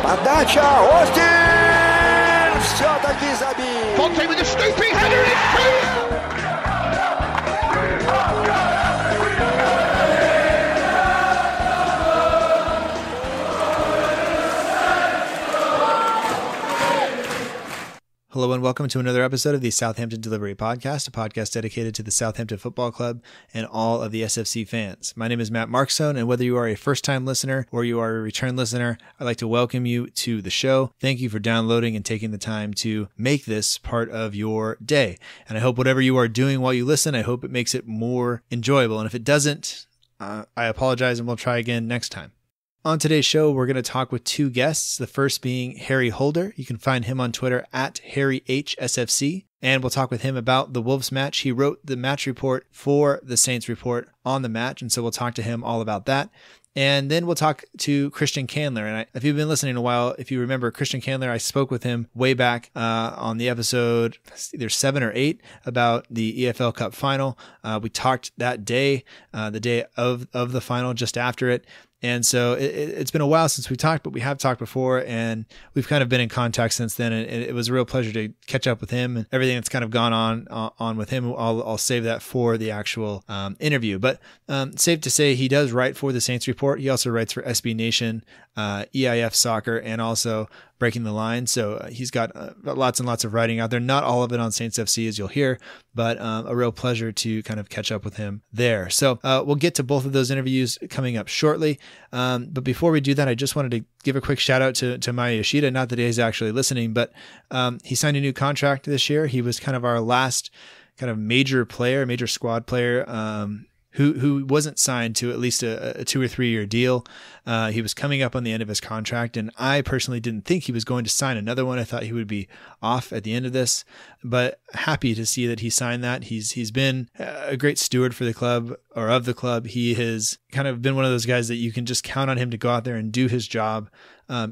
Подача, Остин! Все-таки забил! Fonte with a scooping header, it's 2! Hello and welcome to another episode of the Southampton Delivery Podcast, a podcast dedicated to the Southampton Football Club and all of the SFC fans. My name is Matt Markstone, and whether you are a first-time listener or you are a return listener, I'd like to welcome you to the show. Thank you for downloading and taking the time to make this part of your day. And I hope whatever you are doing while you listen, I hope it makes it more enjoyable. And if it doesn't, I apologize and we'll try again next time. On today's show, we're going to talk with two guests, the first being Harry Holder. You can find him on Twitter at HarryHSFC, and we'll talk with him about the Wolves match. He wrote the match report for the Saints report on the match, and so we'll talk to him all about that. And then we'll talk to Christian Candler. And if you've been listening a while, if you remember Christian Candler, I spoke with him way back on the episode either 7 or 8 about the EFL Cup final. We talked that day, the day of the final, just after it. And so it's been a while since we talked, but we have talked before, and we've kind of been in contact since then. And it was a real pleasure to catch up with him and everything that's kind of gone on with him. I'll save that for the actual interview. But safe to say, he does write for the Saints Report. He also writes for SB Nation, EIF Soccer, and also Breaking the Line. So he's got lots and lots of writing out there. Not all of it on Saints FC, as you'll hear, but a real pleasure to kind of catch up with him there. So we'll get to both of those interviews coming up shortly. But before we do that, I just wanted to give a quick shout out to Maya Yoshida. Not that he's actually listening, but he signed a new contract this year. He was kind of our last kind of major squad player, who wasn't signed to at least a 2 or 3 year deal. He was coming up on the end of his contract, and I personally didn't think he was going to sign another one. I thought he would be off at the end of this, but happy to see that he signed that. He's been a great steward for the club, or of the club. He has kind of been one of those guys that you can just count on him to go out there and do his job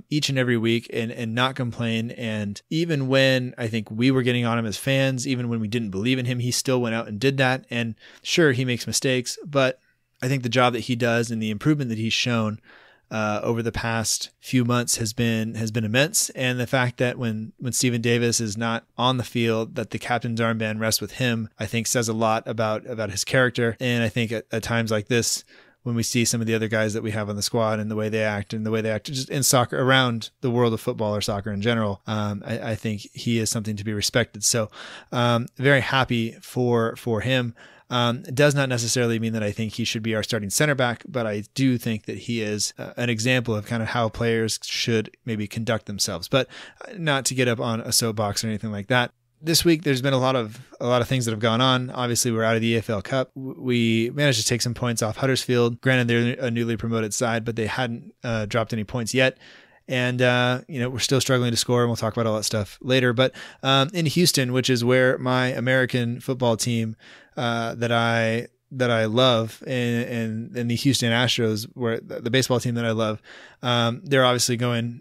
each and every week and not complain. And even when I think we were getting on him as fans, even when we didn't believe in him, he still went out and did that. And sure, he makes mistakes, but I think the job that he does and the improvement that he's shown over the past few months has been immense. And the fact that when Stephen Davis is not on the field, that the captain's armband rests with him, I think says a lot about his character. And I think at times like this, when we see some of the other guys that we have on the squad and the way they act just in soccer, around the world of football or soccer in general, I think he is something to be respected. So very happy for him. It does not necessarily mean that I think he should be our starting center back, but I do think that he is an example of kind of how players should maybe conduct themselves, but not to get up on a soapbox or anything like that. This week, there's been a lot of things that have gone on. Obviously, we're out of the EFL Cup. We managed to take some points off Huddersfield. Granted, they're a newly promoted side, but they hadn't dropped any points yet. And, we're still struggling to score, and we'll talk about all that stuff later. But in Houston, which is where my American football team that I love, and the Houston Astros, where the baseball team that I love, they're obviously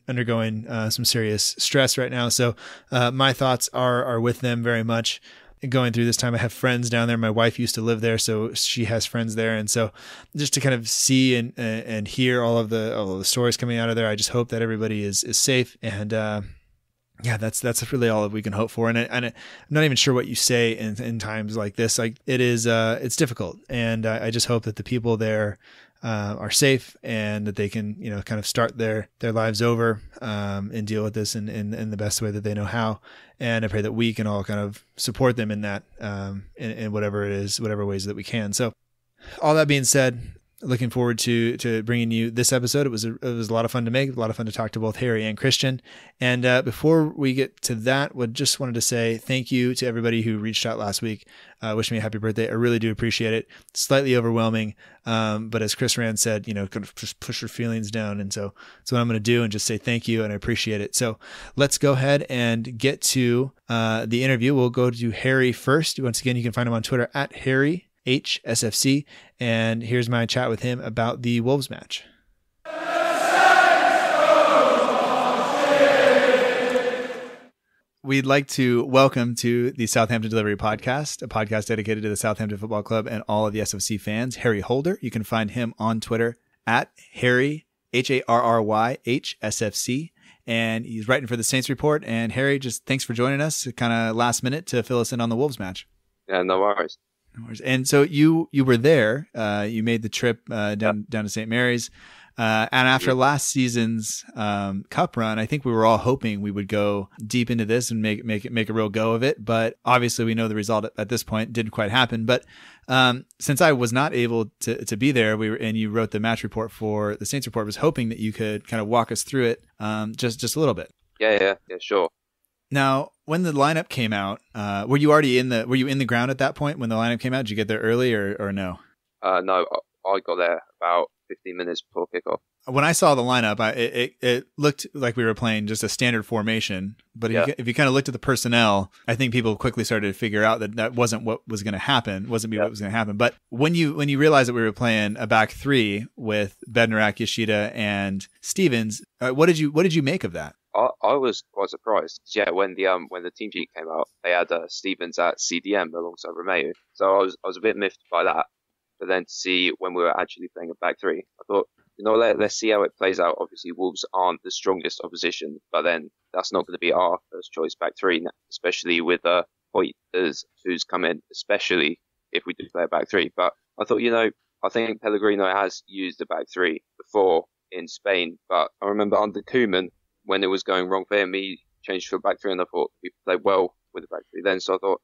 undergoing some serious stress right now. So my thoughts are with them very much going through this time. I have friends down there. My wife used to live there, so she has friends there. And so just to kind of see and hear all of the stories coming out of there, I just hope that everybody is safe. And that's really all that we can hope for. And I'm not even sure what you say in times like this. Like it's difficult. And I just hope that the people there are safe and that they can, kind of start their lives over and deal with this in the best way that they know how. And I pray that we can all kind of support them in that, in whatever it is, whatever ways that we can. So all that being said, looking forward to bringing you this episode. It was a lot of fun to make, a lot of fun to talk to both Harry and Christian. And before we get to that, just wanted to say thank you to everybody who reached out last week. Wish me a happy birthday. I really do appreciate it. Slightly overwhelming, but as Chris Rand said, kind of just push your feelings down. And so that's what I'm going to do, and just say thank you, and I appreciate it. So let's go ahead and get to the interview. We'll go to Harry first. Once again, you can find him on Twitter at HarryHSFC. And here's my chat with him about the Wolves match. We'd like to welcome to the Southampton Delivery Podcast, a podcast dedicated to the Southampton Football Club and all of the SFC fans, Harry Holder. You can find him on Twitter at HarryHSFC. HARRYHSFC. And he's writing for the Saints Report. And Harry, just thanks for joining us kind of last minute to fill us in on the Wolves match. Yeah, no worries. And so you were there. You made the trip down to St. Mary's. And after last season's cup run, I think we were all hoping we would go deep into this and make a real go of it. But obviously, we know the result at this point didn't quite happen. But since I was not able to be there, and you wrote the match report for the Saints Report, was hoping that you could kind of walk us through it just a little bit. Yeah, sure. Now, when the lineup came out, were you in the ground at that point when the lineup came out? Did you get there early or no? No, I got there about 15 minutes before kickoff. When I saw the lineup, it looked like we were playing just a standard formation. But if you kind of looked at the personnel, I think people quickly started to figure out that wasn't what was going to happen. What was going to happen. But when you realized that we were playing a back three with Bednarak, Yoshida, and Stevens, what did you make of that? I was quite surprised. Yeah, when the team sheet came out, they had Stevens at CDM alongside Romeo. So I was a bit miffed by that. But then to see when we were actually playing a back three, I thought, let's see how it plays out. Obviously, Wolves aren't the strongest opposition, but then that's not going to be our first choice back three, especially with Hoyt who's come in, especially if we do play a back three. But I thought, I think Pellegrino has used a back three before in Spain, but I remember under Koeman, when it was going wrong for him, he changed to a back three, and I thought we played well with the back three then. So I thought,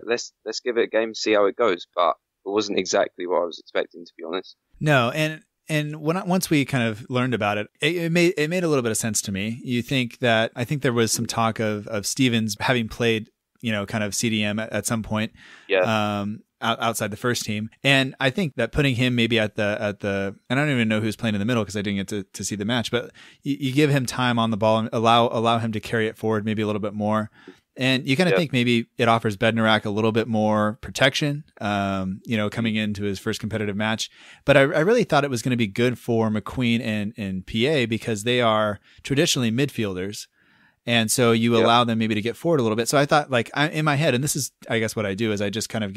let's give it a game, see how it goes. But it wasn't exactly what I was expecting, to be honest. No, and once we kind of learned about it, it made a little bit of sense to me. I think there was some talk of Stevens having played, kind of CDM at some point. Yeah. Outside the first team. And I think that putting him maybe at the and I don't even know who's playing in the middle because I didn't get to see the match, but you give him time on the ball and allow him to carry it forward maybe a little bit more. And you kind of think maybe it offers Bednarak a little bit more protection, coming into his first competitive match. But I really thought it was going to be good for McQueen and PA because they are traditionally midfielders. And so you allow them maybe to get forward a little bit. So I thought, in my head, and this is, I guess, what I do is I just kind of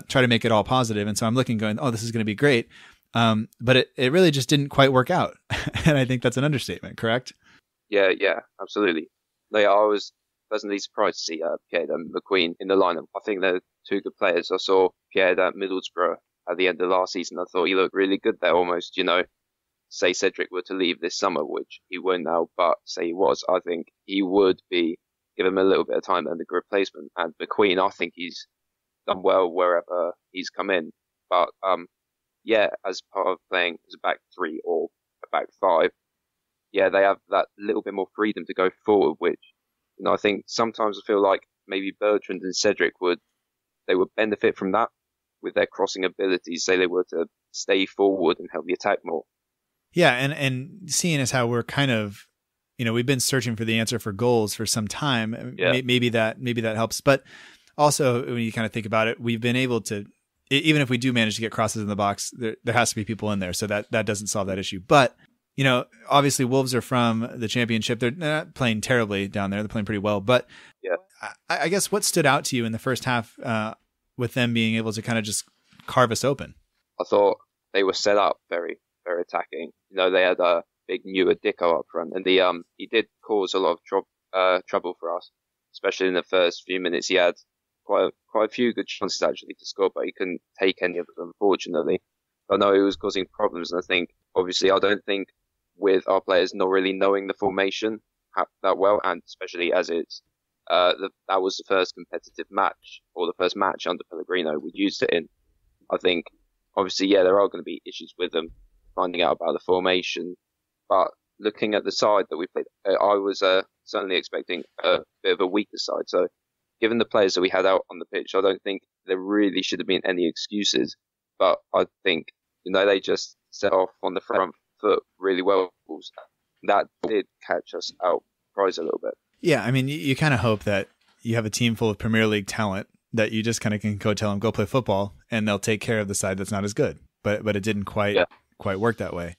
try to make it all positive. And so I'm going, oh, this is going to be great. But it really just didn't quite work out. And I think that's an understatement, correct? Yeah, absolutely. I was pleasantly surprised to see Pierre and McQueen in the lineup. I think they're two good players. I saw Pierre at Middlesbrough at the end of last season. I thought he looked really good there, almost, say Cedric were to leave this summer, which he won't now, but say he was, I think he would give him a little bit of time and a good replacement. And McQueen, I think he's done well wherever he's come in. But, as part of playing as a back three or a back five, they have that little bit more freedom to go forward, which, I think sometimes I feel like maybe Bertrand and Cedric would benefit from that with their crossing abilities, say they were to stay forward and help the attack more. Yeah, and seeing as how we're kind of, we've been searching for the answer for goals for some time. Yeah. Maybe that helps. But also, when you kind of think about it, we've been able to, even if we do manage to get crosses in the box, there has to be people in there. So that doesn't solve that issue. But, obviously Wolves are from the Championship. They're not playing terribly down there. They're playing pretty well. But I guess what stood out to you in the first half with them being able to kind of just carve us open? I thought they were set up very, very attacking. They had a big newer Dicko up front, and he did cause a lot of trouble for us, especially in the first few minutes. He had quite a few good chances actually to score, but he couldn't take any of them, unfortunately. I know he was causing problems, and I don't think with our players not really knowing the formation that well, and especially as it's that was the first competitive match, or the first match under Pellegrino we used it in. I think, obviously, there are going to be issues with them finding out about the formation, but looking at the side that we played, I was certainly expecting a bit of a weaker side. So given the players that we had out on the pitch, I don't think there really should have been any excuses, but I think, they just set off on the front foot really well. That did catch us out prize a little bit. Yeah, I mean, you kind of hope that you have a team full of Premier League talent that you just kind of can go tell them, go play football, and they'll take care of the side that's not as good. But it didn't quite work that way.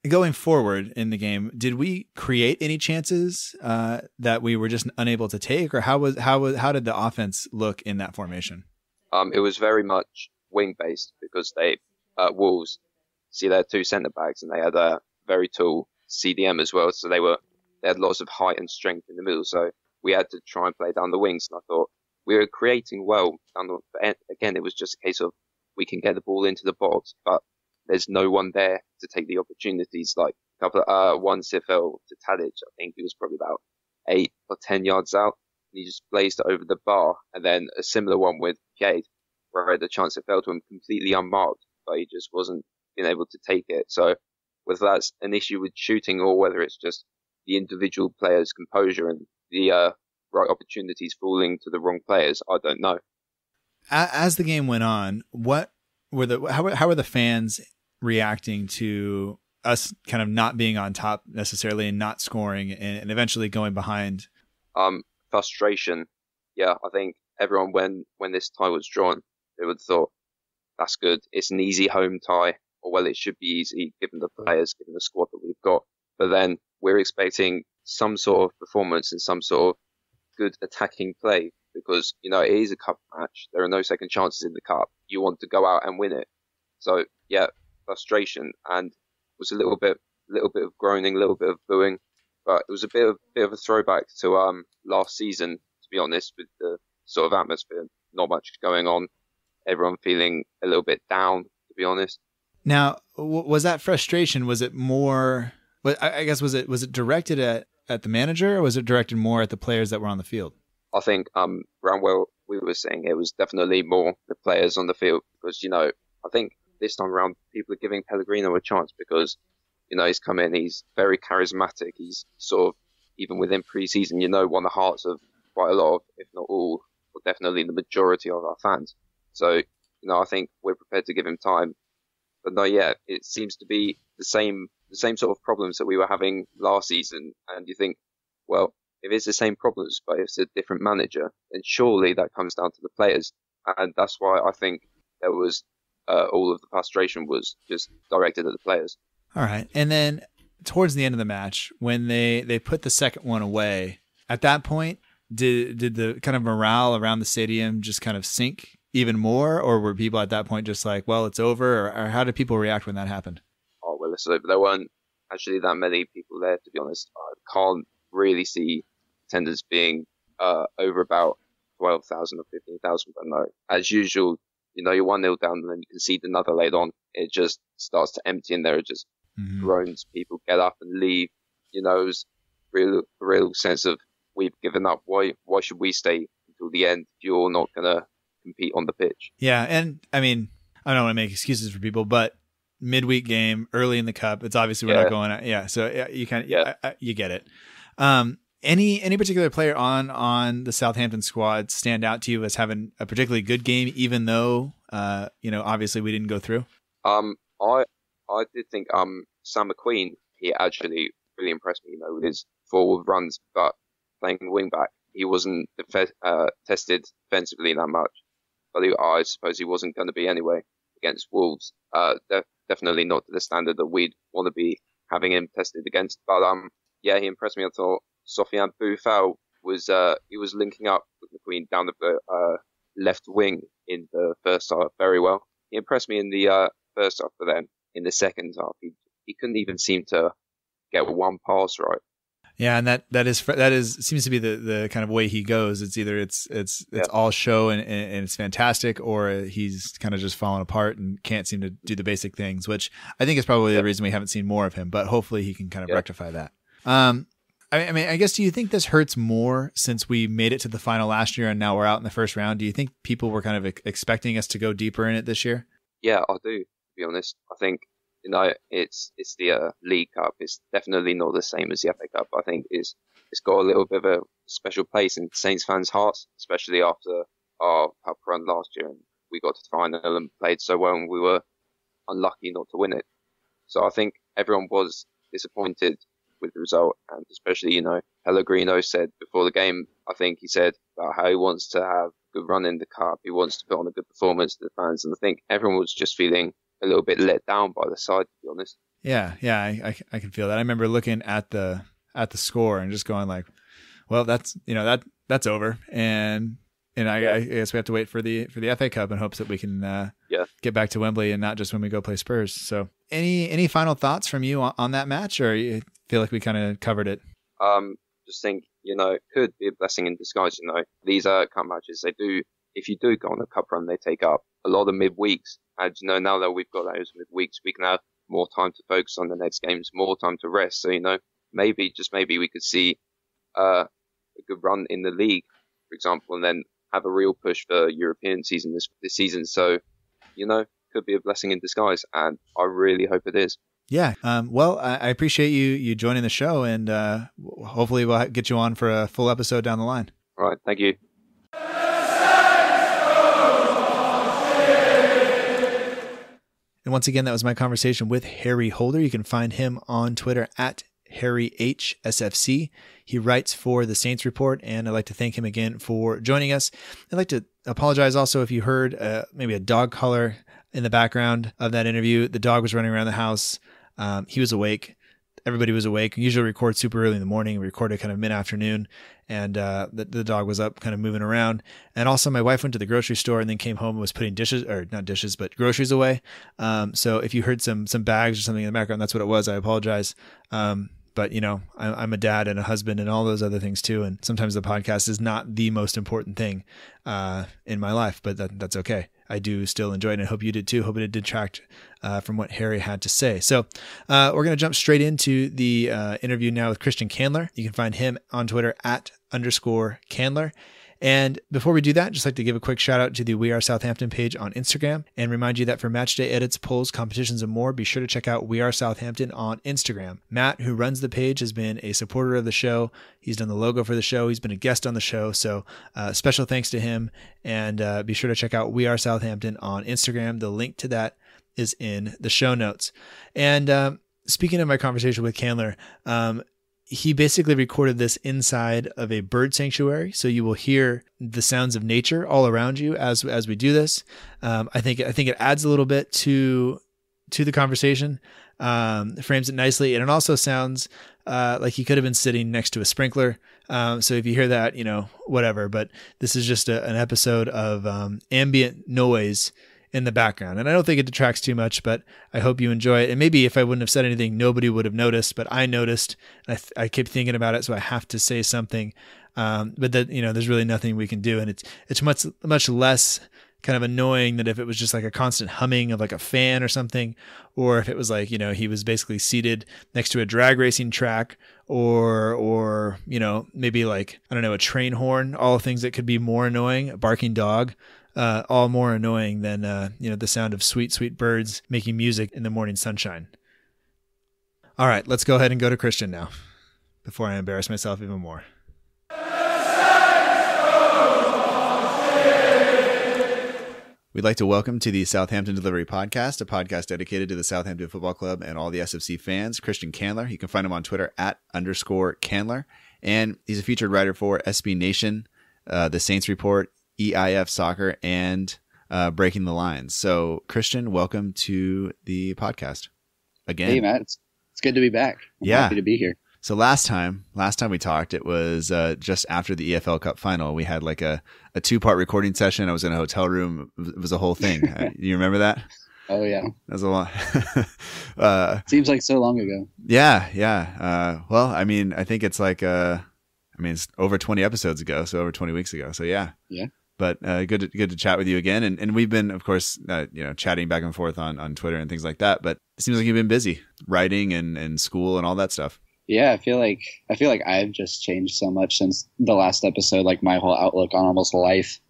Going forward in the game, did we create any chances that we were just unable to take, or how did the offense look in that formation? It was very much wing based because Wolves see they had two centre backs and they had a very tall CDM as well. So they had lots of height and strength in the middle. So we had to try and play down the wings. And I thought we were creating well but again, it was just a case of we can get the ball into the box, but there's no one there to take the opportunities. Like one CFL to Tadic, I think he was probably about 8 or 10 yards out. And he just blazed it over the bar. And then a similar one with Cade, where I had the chance it fell to him completely unmarked, but he just wasn't being able to take it. So whether that's an issue with shooting or whether it's just the individual player's composure and the right opportunities falling to the wrong players, I don't know. As the game went on, how were the fans reacting to us kind of not being on top necessarily and not scoring and eventually going behind? Frustration. Yeah, I think everyone, when this tie was drawn, they would have thought, that's good. It's an easy home tie, or well, it should be easy given the players, given the squad that we've got. But then we're expecting some sort of performance and some sort of good attacking play because, it is a cup match. There are no second chances in the cup. You want to go out and win it. So yeah, frustration, and was a little bit of groaning, a little bit of booing, but it was a bit of a throwback to last season, to be honest, with the sort of atmosphere, not much going on, everyone feeling a little bit down, to be honest. Now, was that frustration? Was it more? I guess was it directed at the manager, or was it directed more at the players that were on the field? I think around where we were saying it was definitely more the players on the field because I think this time around people are giving Pellegrino a chance because he's come in, he's very charismatic, he's sort of even within pre-season won the hearts of quite a lot of, if not all, or definitely the majority of our fans. So I think we're prepared to give him time. But no, yeah, it seems to be the same sort of problems that we were having last season. And you think, well, if it's the same problems, but it's a different manager, then surely that comes down to the players. And that's why I think there was all of the frustration was just directed at the players. All right. And then towards the end of the match, when they put the second one away, at that point, did the kind of morale around the stadium just kind of sink even more? Or were people at that point just like, well, it's over? Or how did people react when that happened? Oh, well, so there weren't actually that many people there, to be honest. I can't really see attendance being over about 12,000 or 15,000, but no, as usual, you're 1-0 down and then you concede another late on. It just starts to empty in there. It just groans. People get up and leave. It was real sense of we've given up. Why should we stay until the end if you're not going to compete on the pitch? Yeah, and I mean, I don't want to make excuses for people, but midweek game, early in the cup, it's obviously we're not going out. Yeah, so you kind of you get it. Any particular player on the Southampton squad stand out to you as having a particularly good game, even though obviously we didn't go through? I did think Sam McQueen, he actually really impressed me, with his forward runs, but playing wing back, he wasn't tested defensively that much. But I suppose he wasn't going to be anyway against Wolves. Definitely not to the standard that we'd want to be having him tested against. But he impressed me. I thought Sofiane Boufal was linking up with McQueen down the left wing in the first half very well. He impressed me in the first half, but then in the second half, he couldn't even seem to get one pass right. Yeah, and that seems to be the kind of way he goes. It's either it's all show and it's fantastic, or he's kind of just falling apart and can't seem to do the basic things, which I think is probably the reason we haven't seen more of him. But hopefully he can kind of rectify that. I mean, I guess, do you think this hurts more since we made it to the final last year and now we're out in the first round? Do you think people were kind of expecting us to go deeper in it this year? Yeah, I do, to be honest. I think, it's the League Cup. It's definitely not the same as the FA Cup. I think it's got a little bit of a special place in Saints fans' hearts, especially after our cup run last year. And we got to the final and played so well and we were unlucky not to win it. So I think everyone was disappointed with the result, and especially, Pellegrino said before the game, I think he said about how he wants to have a good run in the cup, he wants to put on a good performance to the fans, and I think everyone was just feeling a little bit let down by the side, to be honest. Yeah, I can feel that. I remember looking at the score and just going like, well, that's over, and And I guess we have to wait for the FA Cup in hopes that we can get back to Wembley and not just when we go play Spurs. So any final thoughts from you on that match, or you feel like we kind of covered it? Just think, it could be a blessing in disguise. These cup matches, if you do go on a cup run, they take up a lot of midweeks. And now that we've got those midweeks, we can have more time to focus on the next games, more time to rest. So maybe we could see a good run in the league, for example, and then have a real push for European season this season. So, could be a blessing in disguise, and I really hope it is. Yeah. Well, I appreciate you joining the show, and hopefully we'll get you on for a full episode down the line. All right. Thank you. And once again, that was my conversation with Harry Holder. You can find him on Twitter at HarryHSFC. He writes for the Saints Report, and I'd like to thank him again for joining us. I'd like to apologize also if you heard maybe a dog collar in the background of that interview. The dog was running around the house. He was awake. Everybody was awake. We usually record super early in the morning. We recorded kind of mid-afternoon, and the dog was up kind of moving around. And also my wife went to the grocery store and then came home and was putting groceries away. So if you heard some bags or something in the background, that's what it was. I apologize. But I'm a dad and a husband and all those other things too. And sometimes the podcast is not the most important thing in my life, but that's okay. I do still enjoy it, and I hope you did too. Hope it did detract from what Harry had to say. So we're going to jump straight into the interview now with Christian Candler. You can find him on Twitter at _Candler. And before we do that, just like to give a quick shout out to the We Are Southampton page on Instagram, and remind you that for matchday edits, polls, competitions, and more, be sure to check out We Are Southampton on Instagram. Matt, who runs the page, has been a supporter of the show. He's done the logo for the show. He's been a guest on the show. So special thanks to him. And be sure to check out We Are Southampton on Instagram. The link to that is in the show notes. And speaking of my conversation with Candler, he basically recorded this inside of a bird sanctuary, so you will hear the sounds of nature all around you as we do this. I think it adds a little bit to the conversation, frames it nicely, and it also sounds like he could have been sitting next to a sprinkler. So if you hear that, whatever. But this is just an episode of ambient noise in the background. And I don't think it detracts too much, but I hope you enjoy it. And maybe if I wouldn't have said anything, nobody would have noticed, but I noticed. I kept thinking about it, so I have to say something. But that, there's really nothing we can do. And it's much less kind of annoying than if it was just like a constant humming of like a fan or something, or if it was like, he was basically seated next to a drag racing track, or maybe like, I don't know, a train horn, all things that could be more annoying, a barking dog. All more annoying than, the sound of sweet, sweet birds making music in the morning sunshine. All right, let's go ahead and go to Christian now before I embarrass myself even more. We'd like to welcome to the Southampton Delivery Podcast, a podcast dedicated to the Southampton Football Club and all the SFC fans, Christian Candler. You can find him on Twitter at _Candler. And he's a featured writer for SB Nation, the Saints Report, EIF Soccer, and Breaking the Lines. So, Christian, welcome to the podcast again. Hey, Matt. It's good to be back. I'm happy to be here. So last time we talked, it was just after the EFL Cup final. We had like a 2-part recording session. I was in a hotel room. It was a whole thing. You remember that? Oh, yeah. That was a lot. Seems like so long ago. Yeah. Well, I mean, I think it's like, it's over 20 episodes ago, so over 20 weeks ago. So, yeah. Yeah. But good to chat with you again. And we've been, of course, chatting back and forth on Twitter and things like that. But it seems like you've been busy writing and school and all that stuff. Yeah, I feel like I've just changed so much since the last episode, like my whole outlook on almost life.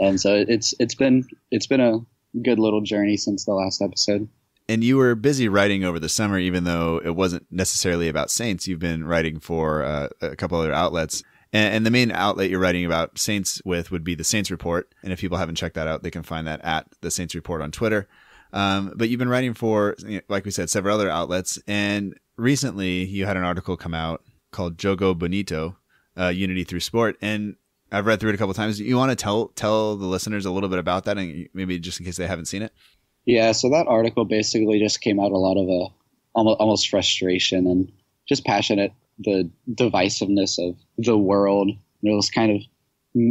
And so it's been a good little journey since the last episode. And you were busy writing over the summer, even though it wasn't necessarily about Saints. You've been writing for a couple other outlets. And the main outlet you're writing about Saints with would be the Saints Report. And if people haven't checked that out, they can find that at the Saints Report on Twitter. But you've been writing for, like we said, several other outlets. And recently you had an article come out called Jogo Bonito, Unity Through Sport. And I've read through it a couple of times. You want to tell the listeners a little bit about that, and maybe just in case they haven't seen it? Yeah, so that article basically just came out a lot of almost frustration and just passionate, the divisiveness of the world. It was kind of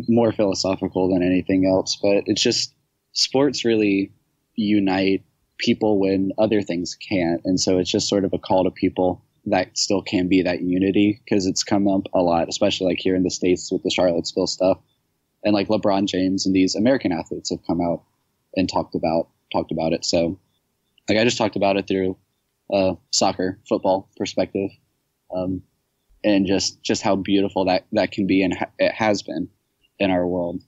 more philosophical than anything else, but it's just sports really unite people when other things can't. And so it's just sort of a call to people that still can be that unity, because it's come up a lot, especially like here in the States with the Charlottesville stuff. And like LeBron James and these American athletes have come out and talked about it. So like I just talked about it through soccer, football perspective, and just how beautiful that can be, and it has been in our world.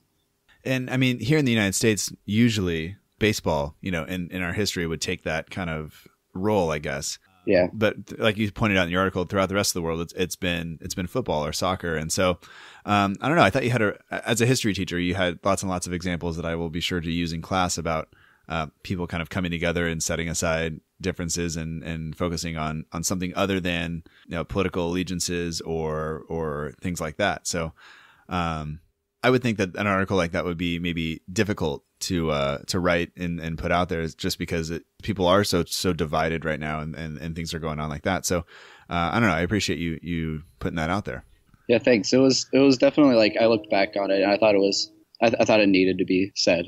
And I mean, here in the United States, usually baseball, in our history would take that kind of role, I guess. Yeah. But like you pointed out in your article, throughout the rest of the world, it's been football or soccer. And so, I don't know. I thought you had as a history teacher, you had lots and lots of examples that I will be sure to use in class about people kind of coming together and setting aside differences and focusing on something other than, political allegiances or things like that. So, I would think that an article like that would be maybe difficult to write and put out there, just because people are so divided right now, and things are going on like that. So I don't know. I appreciate you putting that out there. Yeah, thanks. It was definitely like, I looked back on it and I thought I thought it needed to be said.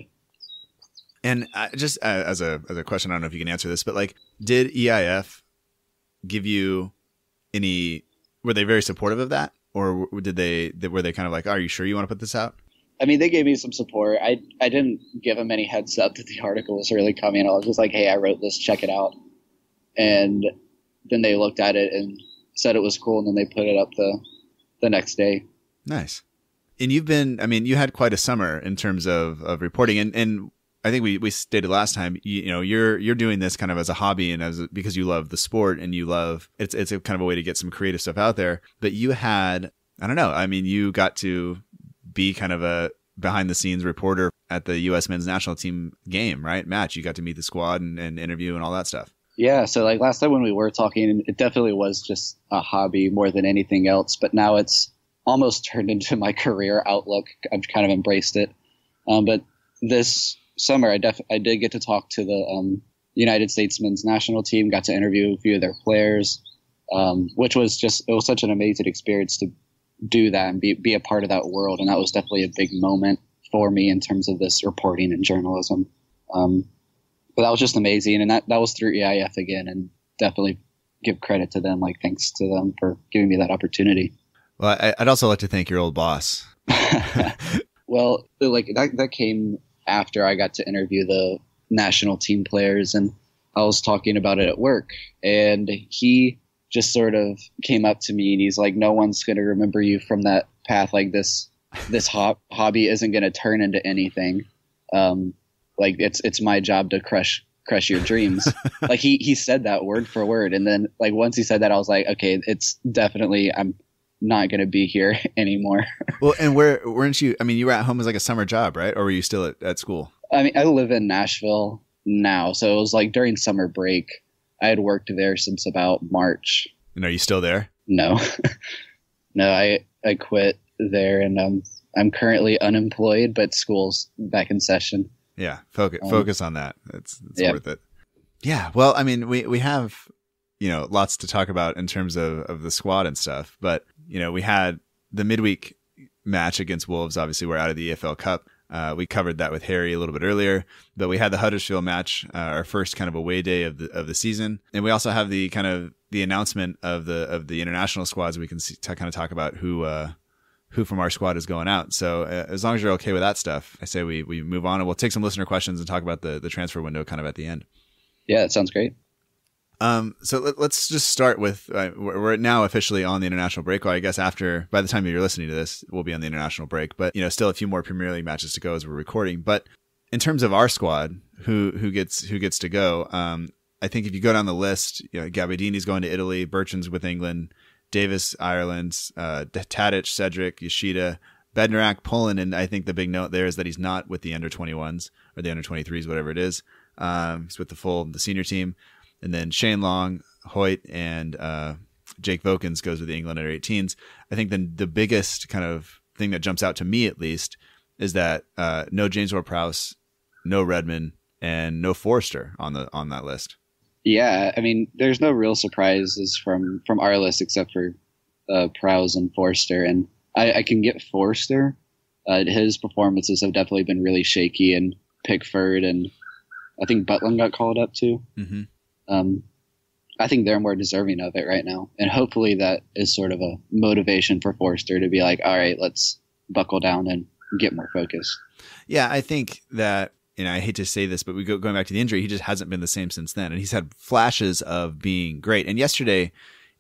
And just as a question, I don't know if you can answer this, but like, did EIF give you any? Were they very supportive of that? Or were they kind of like, are you sure you want to put this out? I mean, they gave me some support. I didn't give them any heads up that the article was really coming. I was just like, hey, I wrote this, check it out. And then they looked at it and said it was cool, and then they put it up the next day. Nice. And you had quite a summer in terms of reporting. And I think we stated last time, you're doing this kind of as a hobby and because you love the sport, and you love it's a kind of a way to get some creative stuff out there. But you had, I don't know, I mean, you got to be kind of a behind the scenes reporter at the U.S. men's national team game, right? Match. You got to meet the squad and interview and all that stuff. Yeah. So like last time when we were talking, it definitely was just a hobby more than anything else. But now it's almost turned into my career outlook. I've kind of embraced it. But this summer, I did get to talk to the United States men's national team, got to interview a few of their players, which was it was such an amazing experience to do that and be a part of that world. And that was definitely a big moment for me in terms of this reporting and journalism. But that was just amazing. And that was through EIF again, and definitely give credit to them. Like, thanks to them for giving me that opportunity. Well, I'd also like to thank your old boss. Well, like that came after I got to interview the national team players, and I was talking about it at work, and he just sort of came up to me and he's like, no one's going to remember you from that path. Like this hobby isn't going to turn into anything. Like it's my job to crush your dreams. Like he said that word for word. And then like, once he said that, I was like, okay, it's definitely, I'm not going to be here anymore. Well, and weren't you, I mean, you were at home as like a summer job, right? Or were you still at school? I mean, I live in Nashville now. So it was like during summer break. I had worked there since about March. And are you still there? No, no, I quit there, and I'm currently unemployed, but school's back in session. Yeah. Focus on that. It's worth it. Yeah. Well, I mean, we have, lots to talk about in terms of the squad and stuff, but we had the midweek match against Wolves. Obviously we're out of the EFL Cup. We covered that with Harry a little bit earlier, but we had the Huddersfield match, our first kind of away day of the season. And we also have the kind of the announcement of the international squads. We can kind of talk about who from our squad is going out. So as long as you're okay with that stuff, I say we move on, and we'll take some listener questions and talk about the transfer window kind of at the end. Yeah, that sounds great. So let's just start with, we're now officially on the international break. Well, I guess by the time you're listening to this, we'll be on the international break, but still a few more Premier League matches to go as we're recording. But in terms of our squad, who gets to go, I think if you go down the list, Gabbiadini's going to Italy, Bertrand's with England, Davis, Ireland, Tadic, Cedric, Yoshida, Bednarak, Poland. And I think the big note there is that he's not with the under 21s or the under 23s, whatever it is. He's with the senior team. And then Shane Long, Hoyt, and Jake Vokins goes with the England under 18s. I think then the biggest kind of thing that jumps out to me, at least, is that no James Ward-Prowse, no Redmond, and no Forster on that list. Yeah, I mean, there's no real surprises from our list except for Prowse and Forster, and I can get Forster His performances have definitely been really shaky, and Pickford and I think Butland got called up too. Mm-hmm. I think they're more deserving of it right now. And hopefully that is sort of a motivation for Forster to be like, all right, let's buckle down and get more focused. Yeah, I think that, I hate to say this, but going back to the injury, he just hasn't been the same since then. And he's had flashes of being great. And yesterday,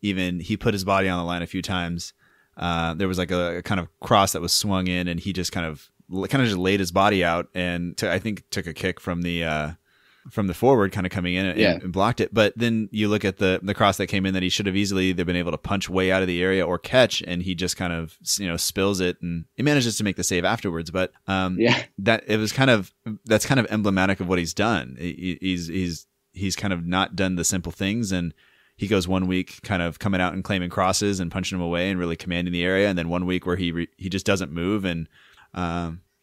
even, he put his body on the line a few times. There was like a kind of cross that was swung in, and he just kind of just laid his body out and I think took a kick from the forward kind of coming in and blocked it. But then you look at the cross that came in that he should have easily either been able to punch way out of the area or catch, and he just kind of spills it, and he manages to make the save afterwards. But that's kind of emblematic of what he's done. He's kind of not done the simple things, and he goes 1 week kind of coming out and claiming crosses and punching them away and really commanding the area, and then 1 week where he just doesn't move. And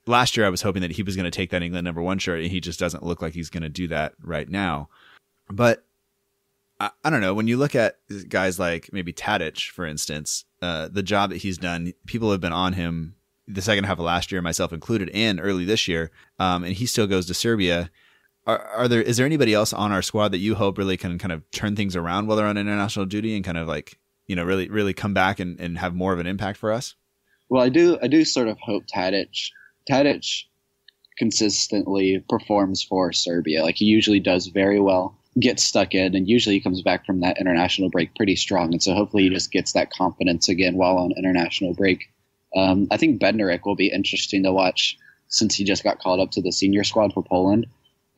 last year, I was hoping that he was going to take that England number 1 shirt, and he just doesn't look like he's going to do that right now. But I don't know. When you look at guys like maybe Tadic, for instance, the job that he's done, people have been on him the second half of last year, myself included, and early this year, and he still goes to Serbia. Is there anybody else on our squad that you hope really can kind of turn things around while they're on international duty and kind of like, really, really come back and have more of an impact for us? Well, I do sort of hope Tadic consistently performs for Serbia. Like, he usually does very well, gets stuck in, and usually he comes back from that international break pretty strong. And so hopefully he just gets that confidence again while on international break. I think Bednarek will be interesting to watch since he just got called up to the senior squad for Poland,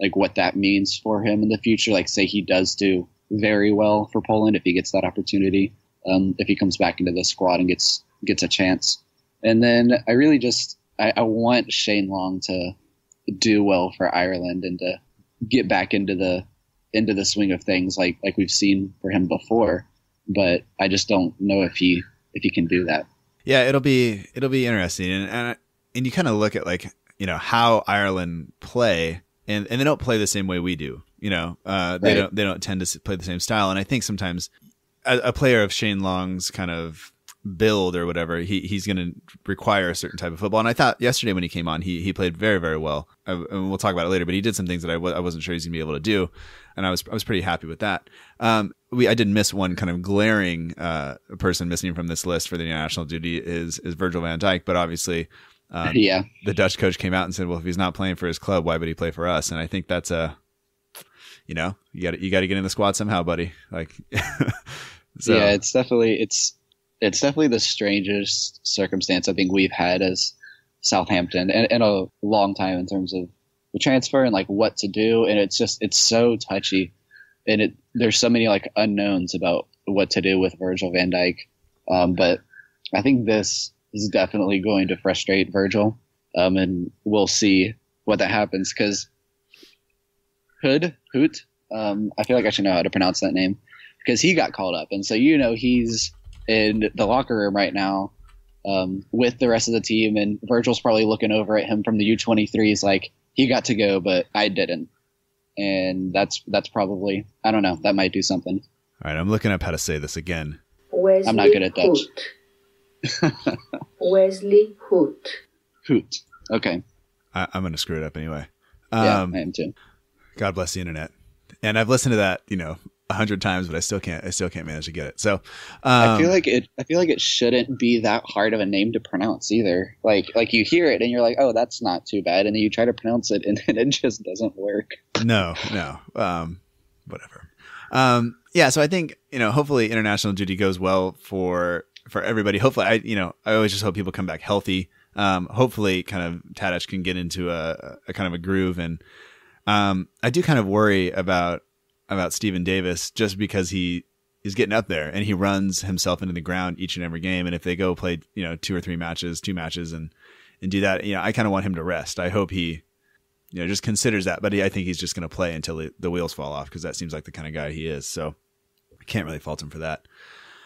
like what that means for him in the future. Like, say he does do very well for Poland if he gets that opportunity, if he comes back into the squad and gets a chance. And then I really I want Shane Long to do well for Ireland and to get back into the swing of things like we've seen for him before. But I just don't know if he can do that. Yeah, it'll be interesting, and you kind of look at how Ireland play, and they don't play the same way we do. They don't tend to play the same style, and I think sometimes a player of Shane Long's kind of build or whatever, he's going to require a certain type of football. And I thought yesterday when he came on, he played very, very well. And we'll talk about it later, but he did some things that I wasn't sure he's going to be able to do. And I was pretty happy with that. I did miss one kind of glaring person missing from this list for the international duty is Virgil van Dijk. But obviously, the Dutch coach came out and said, well, if he's not playing for his club, why would he play for us? And I think that's you got to get in the squad somehow, buddy. Like, so. Yeah, it's definitely the strangest circumstance I think we've had as Southampton in a long time in terms of the transfer and like what to do. And it's so touchy, and there's so many like unknowns about what to do with Virgil van Dijk. But I think this is definitely going to frustrate Virgil. And we'll see what that happens, because Hoot, I feel like I should know how to pronounce that name, because he got called up. And so, he's in the locker room right now with the rest of the team, and Virgil's probably looking over at him from the U23s like, he got to go, but I didn't. And that's probably, I don't know, that might do something. All right, I'm looking up how to say this again. I'm not good at Dutch. Wesley Hoot. Hoot. Okay. I'm going to screw it up anyway. Yeah, I am too. God bless the internet. And I've listened to that, 100 times, but I still can't manage to get it. So I feel like it shouldn't be that hard of a name to pronounce either. Like you hear it and you're like, oh, that's not too bad, and then you try to pronounce it and it just doesn't work. No. Whatever. Yeah. So I think hopefully international duty goes well for everybody. Hopefully, I always just hope people come back healthy. Hopefully, kind of Tadic can get into a kind of a groove, and I do kind of worry about Stephen Davis, just because he is getting up there and he runs himself into the ground each and every game. And if they go play, 2 or 3 matches, 2 matches and do that, I kind of want him to rest. I hope he, just considers that, but I think he's just going to play until the wheels fall off, because that seems like the kind of guy he is. So I can't really fault him for that.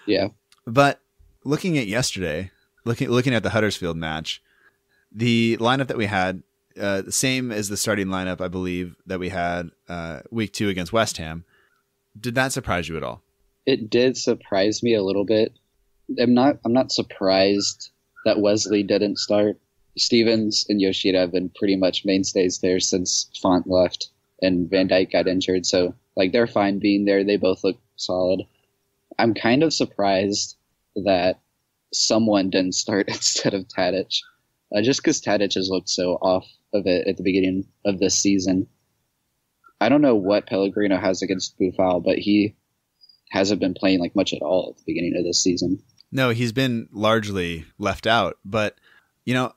Yeah. But looking at yesterday, looking at the Huddersfield match, the lineup that we had, the same as the starting lineup, I believe, that we had week 2 against West Ham. Did that surprise you at all? It did surprise me a little bit. I'm not surprised that Wesley didn't start. Stevens and Yoshida have been pretty much mainstays there since Font left and Van Dijk got injured. So like they're fine being there. They both look solid. I'm kind of surprised that someone didn't start instead of Tadic, just because Tadic has looked so off of it at the beginning of this season. I don't know what Pellegrino has against Buffal, but he hasn't been playing like much at all at the beginning of this season. No, he's been largely left out, but you know,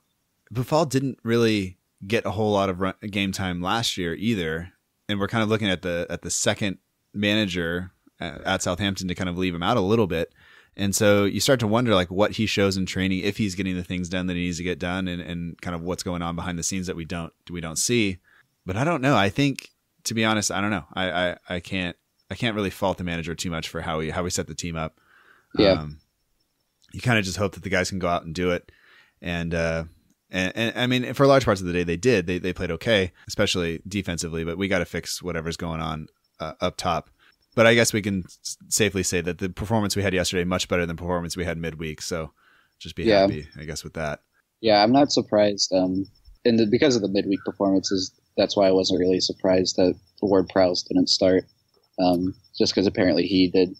Buffal didn't really get a whole lot of game time last year either, and we're kind of looking at the second manager at Southampton to kind of leave him out a little bit, and so you start to wonder like what he shows in training, if he's getting the things done that he needs to get done, and kind of what's going on behind the scenes that we don't see. But I don't know. I think, to be honest, I don't know. I can't really fault the manager too much for how we set the team up. Yeah. You kind of just hope that the guys can go out and do it, and I mean, for large parts of the day, they did. They played okay, especially defensively. But we got to fix whatever's going on up top. But I guess we can safely say that the performance we had yesterday much better than the performance we had midweek. So just be happy, I guess, with that. Yeah, I'm not surprised. Because of the midweek performances, that's why I wasn't really surprised that Ward-Prowse didn't start. Just because apparently he did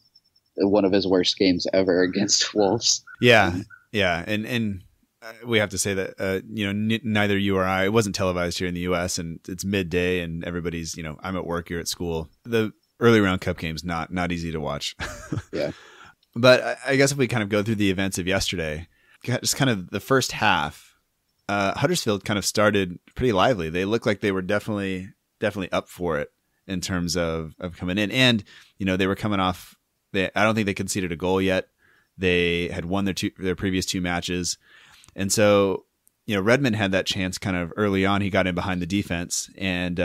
one of his worst games ever against Wolves. Yeah, and we have to say that neither you or I. It wasn't televised here in the U.S. and it's midday, and everybody's I'm at work, you're at school. The early round cup games not easy to watch. Yeah, but I guess if we kind of go through the events of yesterday, just kind of the first half, Huddersfield kind of started pretty lively. They looked like they were definitely up for it in terms of coming in, and they were coming off. I don't think they conceded a goal yet. They had won their previous two matches. And so, Redmond had that chance kind of early on. He got in behind the defense and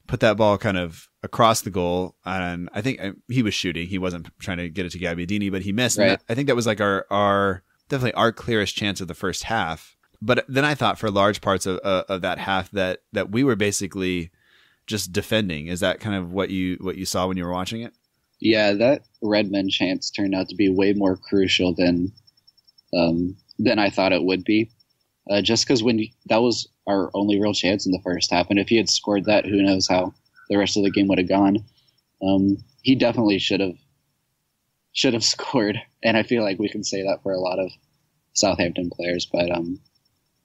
put that ball kind of across the goal. And I think he was shooting. He wasn't trying to get it to Gabbiadini, but he missed. Right. I think that was like definitely our clearest chance of the first half. But then I thought for large parts of that half that we were basically just defending. Is that kind of what you saw when you were watching it? Yeah, that Redmond chance turned out to be way more crucial than I thought it would be. Just because that was our only real chance in the first half, and if he had scored that, who knows how the rest of the game would have gone. He definitely should have scored, and I feel like we can say that for a lot of Southampton players. But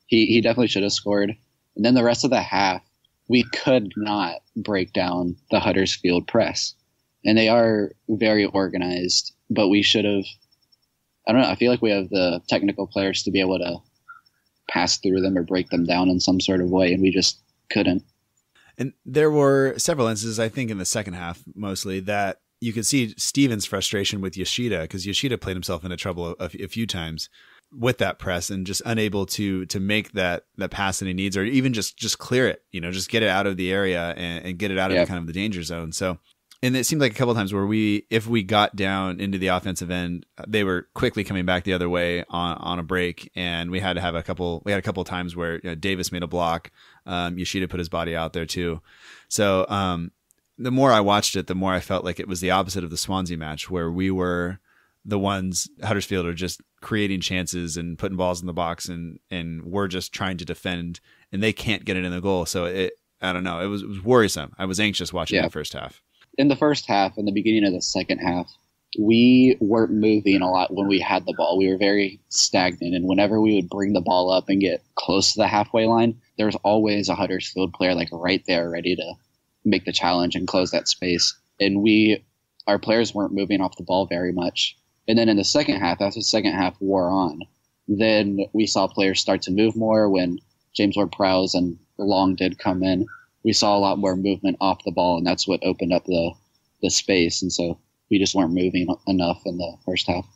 he definitely should have scored. And then the rest of the half, we could not break down the Huddersfield press. And they are very organized, but we should have, I don't know, I feel like we have the technical players to be able to pass through them or break them down in some sort of way, and we just couldn't. And there were several instances, I think in the second half mostly, that you could see Stevens' frustration with Yoshida, because Yoshida played himself into trouble a few times with that press and just unable to make that pass that he needs, or even just clear it, just get it out of the area and get it out of the kind of the danger zone. So. And it seemed like a couple of times where if we got down into the offensive end, they were quickly coming back the other way on a break, and we had a couple of times where Davis made a block, Yoshida put his body out there too. So the more I watched it, the more I felt like it was the opposite of the Swansea match, where we were the ones, Huddersfield are just creating chances and putting balls in the box, and we're just trying to defend, and they can't get it in the goal. So I don't know, it was worrisome. I was anxious watching the first half. In the first half and the beginning of the second half, we weren't moving a lot when we had the ball. We were very stagnant, and whenever we would bring the ball up and get close to the halfway line, there was always a Huddersfield player like right there ready to make the challenge and close that space. And our players weren't moving off the ball very much. And then in the second half, after the second half wore on, then we saw players start to move more when James Ward-Prowse and Long did come in. We saw a lot more movement off the ball, and that's what opened up the space. And so we just weren't moving enough in the first half.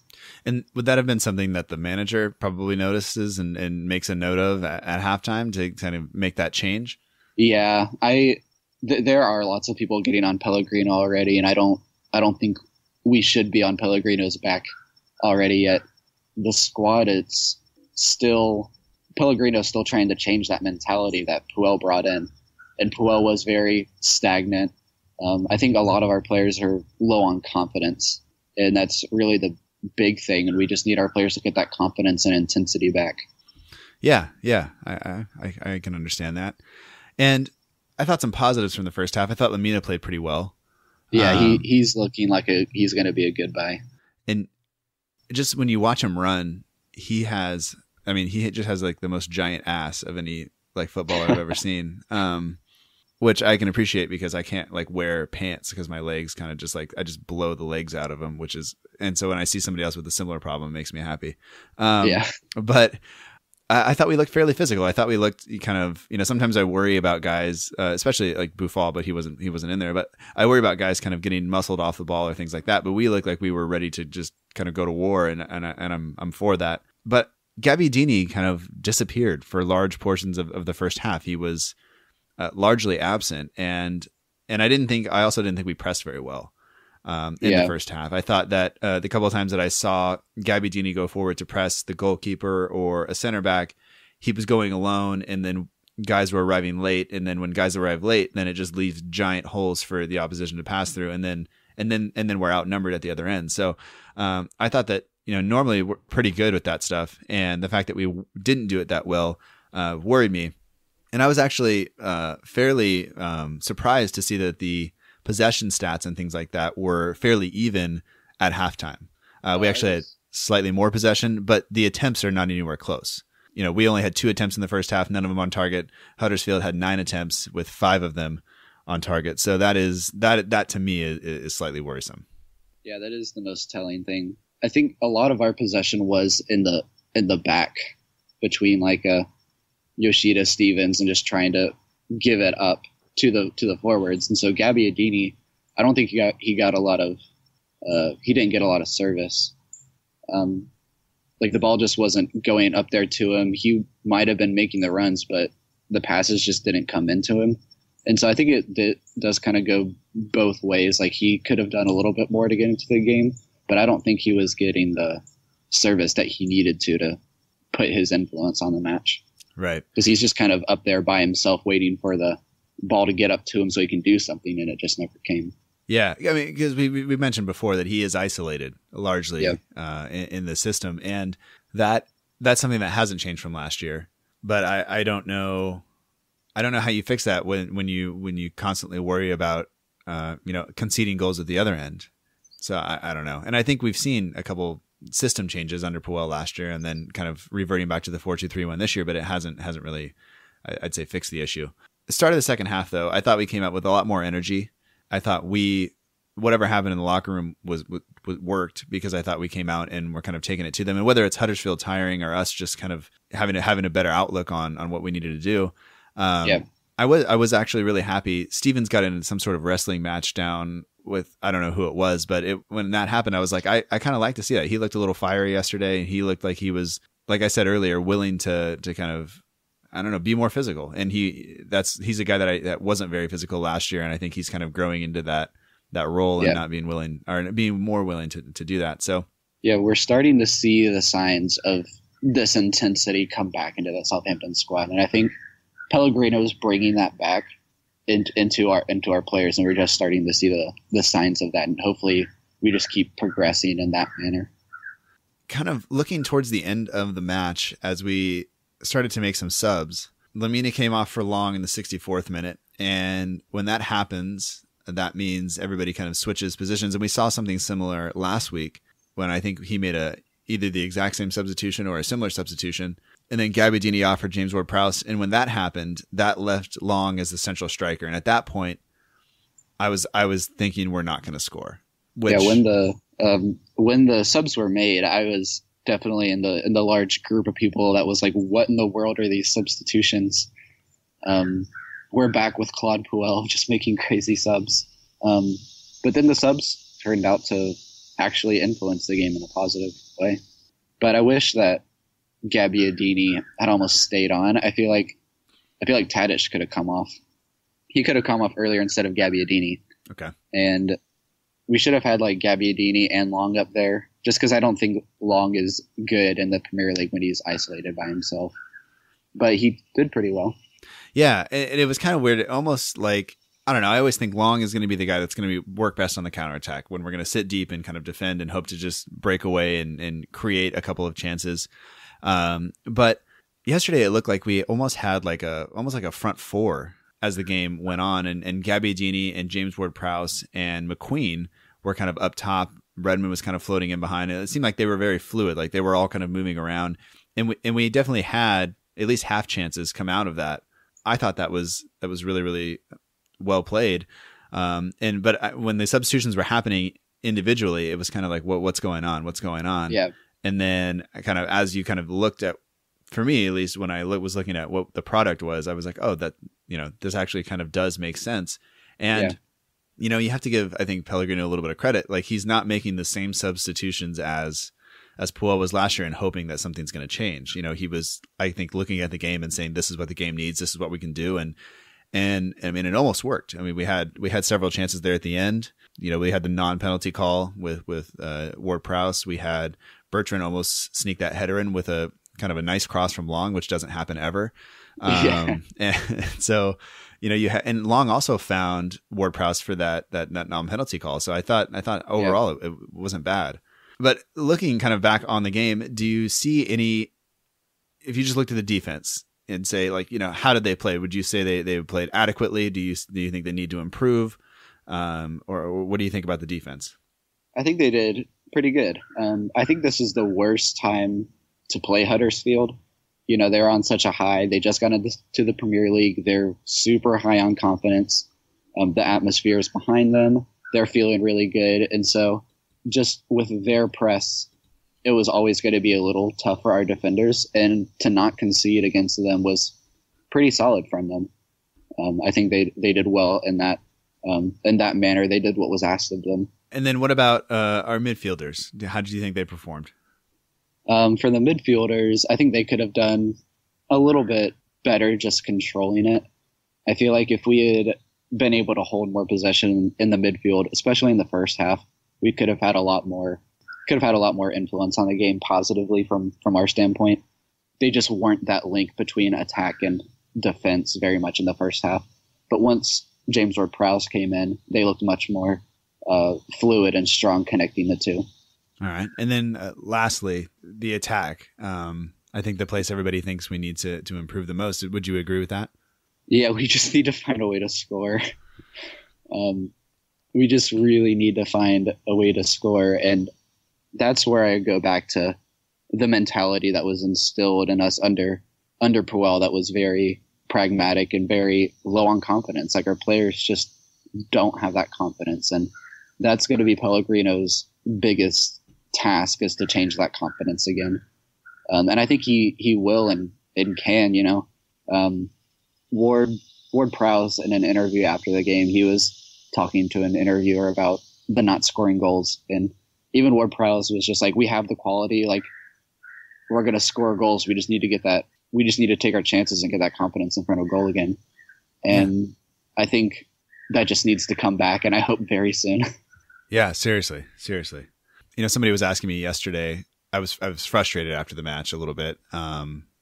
And would that have been something that the manager probably notices and makes a note of at halftime to kind of make that change? Yeah, there are lots of people getting on Pellegrino already, and I don't think we should be on Pellegrino's back already yet. The squad, Pellegrino's still trying to change that mentality that Puel brought in. And Puel was very stagnant. I think a lot of our players are low on confidence, and that's really the big thing. And we just need our players to get that confidence and intensity back. Yeah, I can understand that. And I thought some positives from the first half. I thought Lamina played pretty well. Yeah, he's looking like he's going to be a good buy. And just when you watch him run, he just has like the most giant ass of any like footballer I've ever seen. Which I can appreciate because I can't like wear pants because my legs kind of just like, I just blow the legs out of them, and so when I see somebody else with a similar problem, it makes me happy. But I thought we looked fairly physical. I thought we looked kind of, sometimes I worry about guys, especially like Buffal, but he wasn't in there, but I worry about guys kind of getting muscled off the ball or things like that. But we looked like we were ready to just kind of go to war, and I'm for that. But Gabbiadini kind of disappeared for large portions of the first half. He was largely absent, and I also didn't think we pressed very well in the first half. I thought that the couple of times that I saw Gabbiadini go forward to press the goalkeeper or a center back, he was going alone, and then guys were arriving late, and then when guys arrive late, then it just leaves giant holes for the opposition to pass through, and then we're outnumbered at the other end. So I thought that normally we're pretty good with that stuff, and the fact that we didn't do it that well worried me. And I was actually fairly surprised to see that the possession stats and things like that were fairly even at halftime. We actually had slightly more possession, but the attempts are not anywhere close. We only had 2 attempts in the first half, none of them on target. Huddersfield had 9 attempts with 5 of them on target. So that to me is slightly worrisome. Yeah, that is the most telling thing. I think a lot of our possession was in the back between like Yoshida, Stevens, and just trying to give it up to the forwards. And so Gabbiadini, I don't think he got a lot of he didn't get a lot of service. Like the ball just wasn't going up there to him. He might have been making the runs, but the passes just didn't come into him. And so I think it does kind of go both ways. Like he could have done a little bit more to get into the game, but I don't think he was getting the service that he needed to put his influence on the match. Right. Because he's just kind of up there by himself waiting for the ball to get up to him so he can do something, and it just never came. Yeah. I mean, because we mentioned before that he is isolated largely in the system, and that's something that hasn't changed from last year. But I don't know how you fix that when you constantly worry about conceding goals at the other end. So I don't know. And I think we've seen a couple system changes under Puel last year, and then kind of reverting back to the 4-2-3-1 this year, but it hasn't really, I'd say, fixed the issue. The start of the second half, though, I thought we came out with a lot more energy. I thought whatever happened in the locker room was worked, because I thought we came out and were kind of taking it to them. And whether it's Huddersfield tiring or us just kind of having a better outlook on what we needed to do. I was actually really happy. Stevens got in some sort of wrestling match down with, I don't know who it was, but when that happened, I was like, I kind of like to see that. He looked a little fiery yesterday, and he looked like he was, like I said earlier, willing to kind of, I don't know, be more physical. And he's a guy that wasn't very physical last year, and I think he's kind of growing into that role and not being willing, or being more willing to do that. So yeah, we're starting to see the signs of this intensity come back into the Southampton squad, and I think Pellegrino's bringing that back into our players, and we're just starting to see the signs of that, and hopefully we just keep progressing in that manner. Kind of looking towards the end of the match, as we started to make some subs, Lamina came off for Long in the 64th minute, and when that happens, that means everybody kind of switches positions, and we saw something similar last week when I think he made either the exact same substitution or a similar substitution. And then Gabbiadini offered James Ward-Prowse. And when that happened, that left Long as the central striker. And at that point, I was thinking we're not going to score. When the subs were made, I was definitely in the large group of people that was like, what in the world are these substitutions? We're back with Claude Puel just making crazy subs. But then the subs turned out to actually influence the game in a positive way. But I wish that Gabbiadini had almost stayed on. I feel like Tadic could have come off. He could have come off earlier instead of Gabbiadini. Okay. And we should have had like Gabbiadini and Long up there, just because I don't think Long is good in the Premier League when he's isolated by himself. But he did pretty well. Yeah, and it was kind of weird. Almost like, I don't know, I always think Long is going to be the guy that's going to work best on the counterattack, when we're going to sit deep and kind of defend and hope to just break away and create a couple of chances. But yesterday it looked like we almost had like a front four as the game went on, and Gabbiadini and James Ward-Prowse and McQueen were kind of up top. Redmond was kind of floating in behind it. It seemed like they were very fluid, like they were all kind of moving around, and we definitely had at least half chances come out of that. I thought that was really, really well played. But when the substitutions were happening individually, it was kind of like, what's going on? What's going on? Yeah. And then kind of, as you kind of looked at, for me, at least when I was looking at what the product was, I was like, oh, that, this actually kind of does make sense. And, you have to give, I think, Pellegrino a little bit of credit. Like, he's not making the same substitutions as Puel was last year and hoping that something's going to change. He was, I think, looking at the game and saying, this is what the game needs. This is what we can do. And I mean, it almost worked. I mean, we had several chances there at the end. We had the non-penalty call with Ward-Prowse. We had Bertrand almost sneak that header in with a kind of a nice cross from Long, which doesn't happen ever. And so, and Long also found Ward-Prowse for that non-penalty call. So I thought overall it wasn't bad. But looking kind of back on the game, do you see any, if you just looked at the defense and say, like, how did they play? Would you say they played adequately? Do you think they need to improve? Or what do you think about the defense? I think they did pretty good. I think this is the worst time to play Huddersfield. They're on such a high. They just got into the Premier League. They're super high on confidence. The atmosphere is behind them. They're feeling really good. And so just with their press, it was always going to be a little tough for our defenders. And to not concede against them was pretty solid from them. I think they did well in that manner. They did what was asked of them. And then what about our midfielders? How did you think they performed? For the midfielders, I think they could have done a little bit better just controlling it. I feel like if we had been able to hold more possession in the midfield, especially in the first half, we could have had a lot more influence on the game positively from our standpoint. They just weren't that link between attack and defense very much in the first half. But once James Ward-Prowse came in, they looked much more fluid and strong connecting the two. All right. And then lastly, the attack. I think the place everybody thinks we need to improve the most. Would you agree with that? Yeah, we just need to find a way to score. We just really need to find a way to score. And that's where I go back to the mentality that was instilled in us under Puel that was very pragmatic and very low on confidence. Like, our players just don't have that confidence. And that's going to be Pellegrino's biggest task, is to change that confidence again. And I think he will and can, Ward-Prowse, in an interview after the game, he was talking to an interviewer about the not scoring goals. And even Ward-Prowse was just like, we have the quality, like, we're going to score goals. We just need to get that. We just need to take our chances and get that confidence in front of goal again. And I think that just needs to come back, and I hope very soon. Yeah, seriously. Somebody was asking me yesterday, I was frustrated after the match a little bit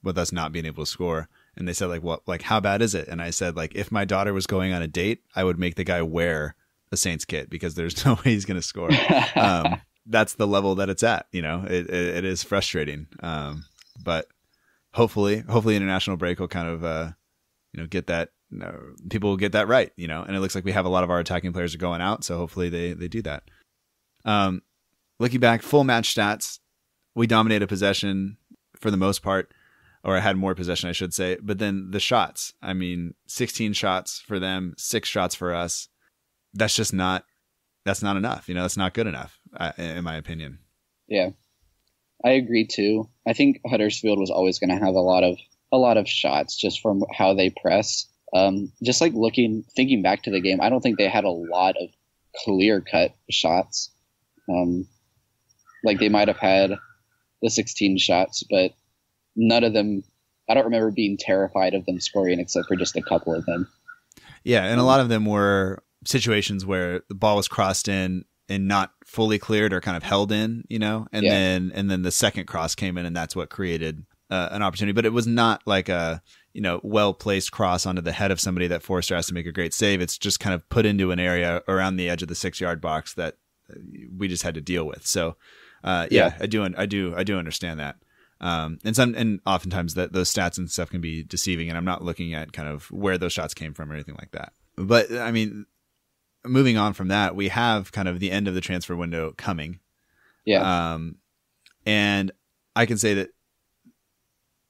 with us not being able to score. And they said, like, what, like, how bad is it? And I said, like, if my daughter was going on a date, I would make the guy wear a Saints kit, because there's no way he's going to score. That's the level that it's at. It is frustrating. But hopefully international break will kind of, get that, people will get that right, and it looks like we have a lot of our attacking players are going out. So hopefully they do that. Looking back, full match stats, we dominated possession for the most part, or I had more possession, I should say. But then the shots, 16 shots for them, 6 shots for us. That's not enough. That's not good enough, in my opinion. Yeah, I agree too. I think Huddersfield was always going to have a lot of shots just from how they press. Just like thinking back to the game, I don't think they had a lot of clear cut shots. Like, they might have had the 16 shots, but none of them, I don't remember being terrified of them scoring except for just a couple of them. Yeah, and a lot of them were situations where the ball was crossed in and not fully cleared or kind of held in, and then the second cross came in, and that's what created an opportunity. But it was not like a well-placed cross onto the head of somebody that Forster has to make a great save. It's just kind of put into an area around the edge of the 6-yard box that we just had to deal with. So I do understand that. And oftentimes those stats and stuff can be deceiving, and I'm not looking at kind of where those shots came from or anything like that. But I mean, moving on from that, we have kind of the end of the transfer window coming. Yeah. And I can say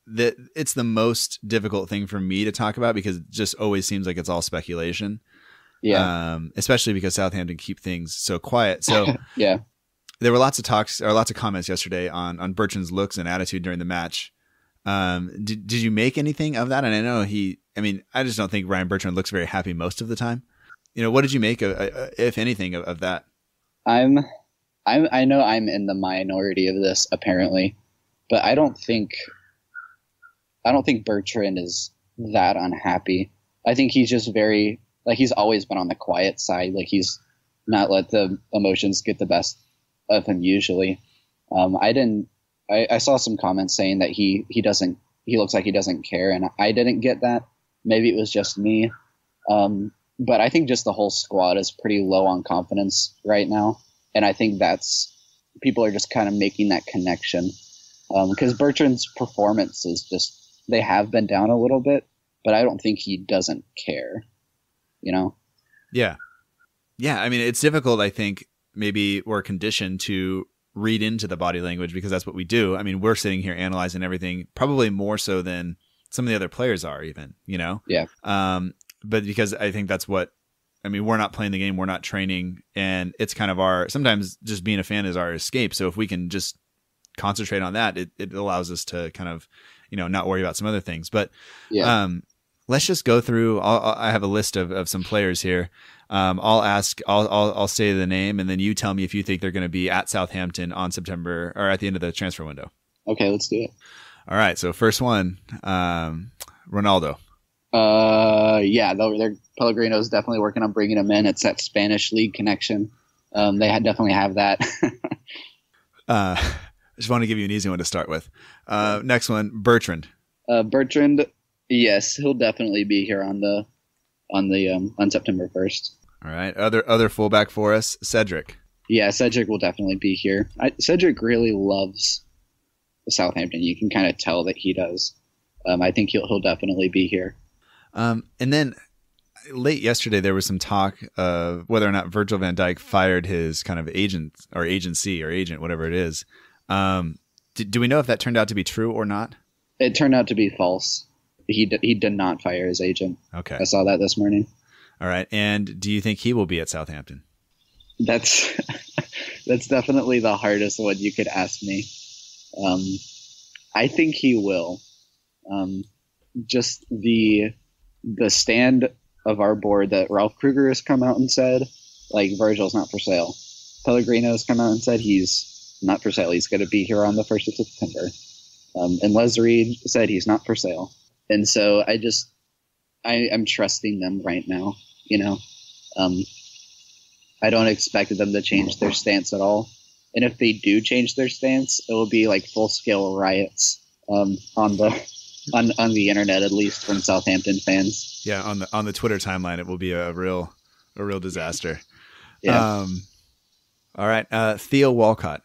that it's the most difficult thing for me to talk about because it just always seems like it's all speculation. Yeah. Especially because Southampton keep things so quiet. So yeah. There were lots of comments yesterday on Bertrand's looks and attitude during the match. Did you make anything of that? And I know I just don't think Ryan Bertrand looks very happy most of the time. What did you make of, if anything, of that? I know I'm in the minority of this apparently, but I don't think Bertrand is that unhappy. I think he's just very, like, he's always been on the quiet side. Like, he's not let the emotions get the best of him usually. I saw some comments saying that he looks like he doesn't care, and I didn't get that. Maybe it was just me. But I think just the whole squad is pretty low on confidence right now. And I think people are just kind of making that connection. Because Bertrand's performance is just, they have been down a little bit, but I don't think he doesn't care, Yeah. Yeah. I mean, it's difficult. I think maybe we're conditioned to read into the body language because that's what we do. I mean, we're sitting here analyzing everything probably more so than some of the other players are even, Yeah. But because I think that's we're not playing the game, we're not training, and it's kind of sometimes just being a fan is our escape. So if we can just concentrate on that, it allows us to kind of, not worry about some other things. But let's just go through. I have a list of some players here. I'll say the name, and then you tell me if you think they're going to be at Southampton on September or at the end of the transfer window. Okay, let's do it. All right. So first one, Ronaldo. Pellegrino's definitely working on bringing him in. It's that Spanish league connection. They definitely have that. I just want to give you an easy one to start with. Next one, Bertrand. Bertrand, yes, he'll definitely be here on September 1st. All right. Other fullback for us, Cedric. Yeah, Cedric will definitely be here. Cedric really loves Southampton. You can kind of tell that he does. I think he'll definitely be here. And then late yesterday, there was some talk of whether or not Virgil van Dijk fired his kind of agent or agency or agent, whatever it is. Do we know if that turned out to be true or not? It turned out to be false. He did not fire his agent. Okay. I saw that this morning. All right. And do you think he will be at Southampton? That's definitely the hardest one you could ask me. I think he will. Just the stand of our board that Ralph Kruger has come out and said, like, Virgil's not for sale. Pellegrino's come out and said he's not for sale. He's going to be here on the 1st of September. And Les Reed said he's not for sale. And so I'm trusting them right now, I don't expect them to change their stance at all. And if they do change their stance, it will be like full-scale riots on the internet, at least from Southampton fans. Yeah, on the Twitter timeline, it will be a real disaster. Yeah. All right, Theo Walcott.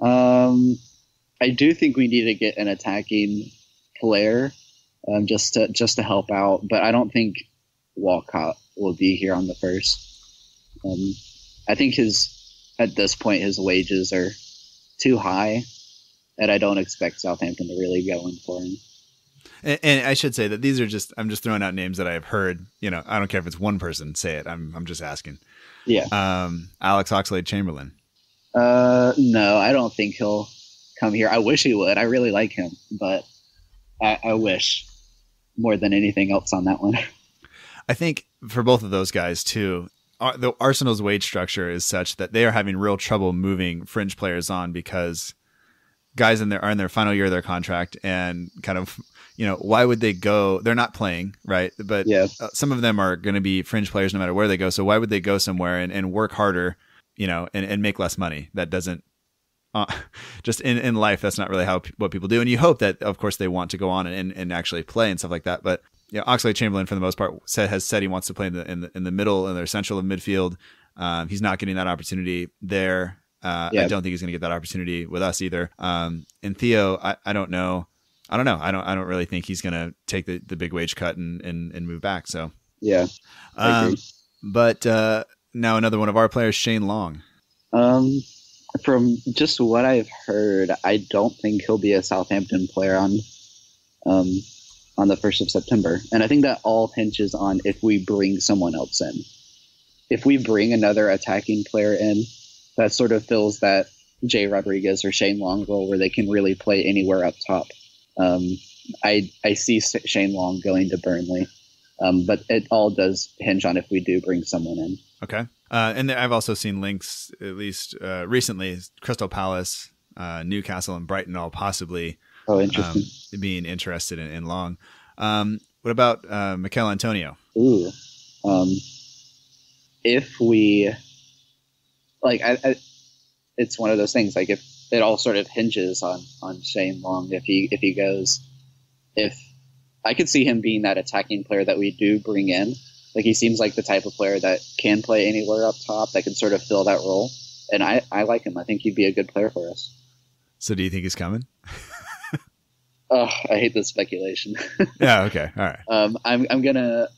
I do think we need to get an attacking player, just to help out, but I don't think Walcott will be here on the 1st. I think at this point his wages are too high, and I don't expect Southampton to really go in for him. And I should say that these are I'm just throwing out names that I have heard. I don't care if it's one person say it. I'm just asking. Yeah. Alex Oxlade-Chamberlain. No, I don't think he'll come here. I wish he would. I really like him, but I wish more than anything else on that one. I think for both of those guys too, the Arsenal's wage structure is such that they are having real trouble moving fringe players on because guys are in their final year of their contract, and kind of, why would they go? They're not playing, right? But yeah. Some of them are going to be fringe players no matter where they go. So why would they go somewhere and work harder, and make less money? That doesn't, just in life, that's not really what people do. And you hope that, of course, they want to go on and actually play and stuff like that. But Oxlade-Chamberlain, for the most part, has said he wants to play in the middle and the central of midfield. He's not getting that opportunity there. I don't think he's going to get that opportunity with us either. And Theo, I don't know. I don't really think he's going to take the big wage cut and move back. So yeah. I agree. But now another one of our players, Shane Long. From just what I've heard, I don't think he'll be a Southampton player on the 1st of September. And I think that all hinges on if we bring someone else in. If we bring another attacking player in, that sort of fills that Jay Rodriguez or Shane Long role where they can really play anywhere up top. I see Shane Long going to Burnley, but it all does hinge on if we do bring someone in. Okay. And I've also seen links, at least recently, Crystal Palace, Newcastle, and Brighton all possibly being interested in Long. What about Mikel Antonio? Ooh. If we it's one of those things. Like if it all sort of hinges on Shane Long, if he goes, if I could see him being that attacking player that we do bring in. Like he seems like the type of player that can play anywhere up top that can sort of fill that role. And I like him. I think he'd be a good player for us. So do you think he's coming? Oh, I hate this speculation. Yeah. Okay. All right. I'm gonna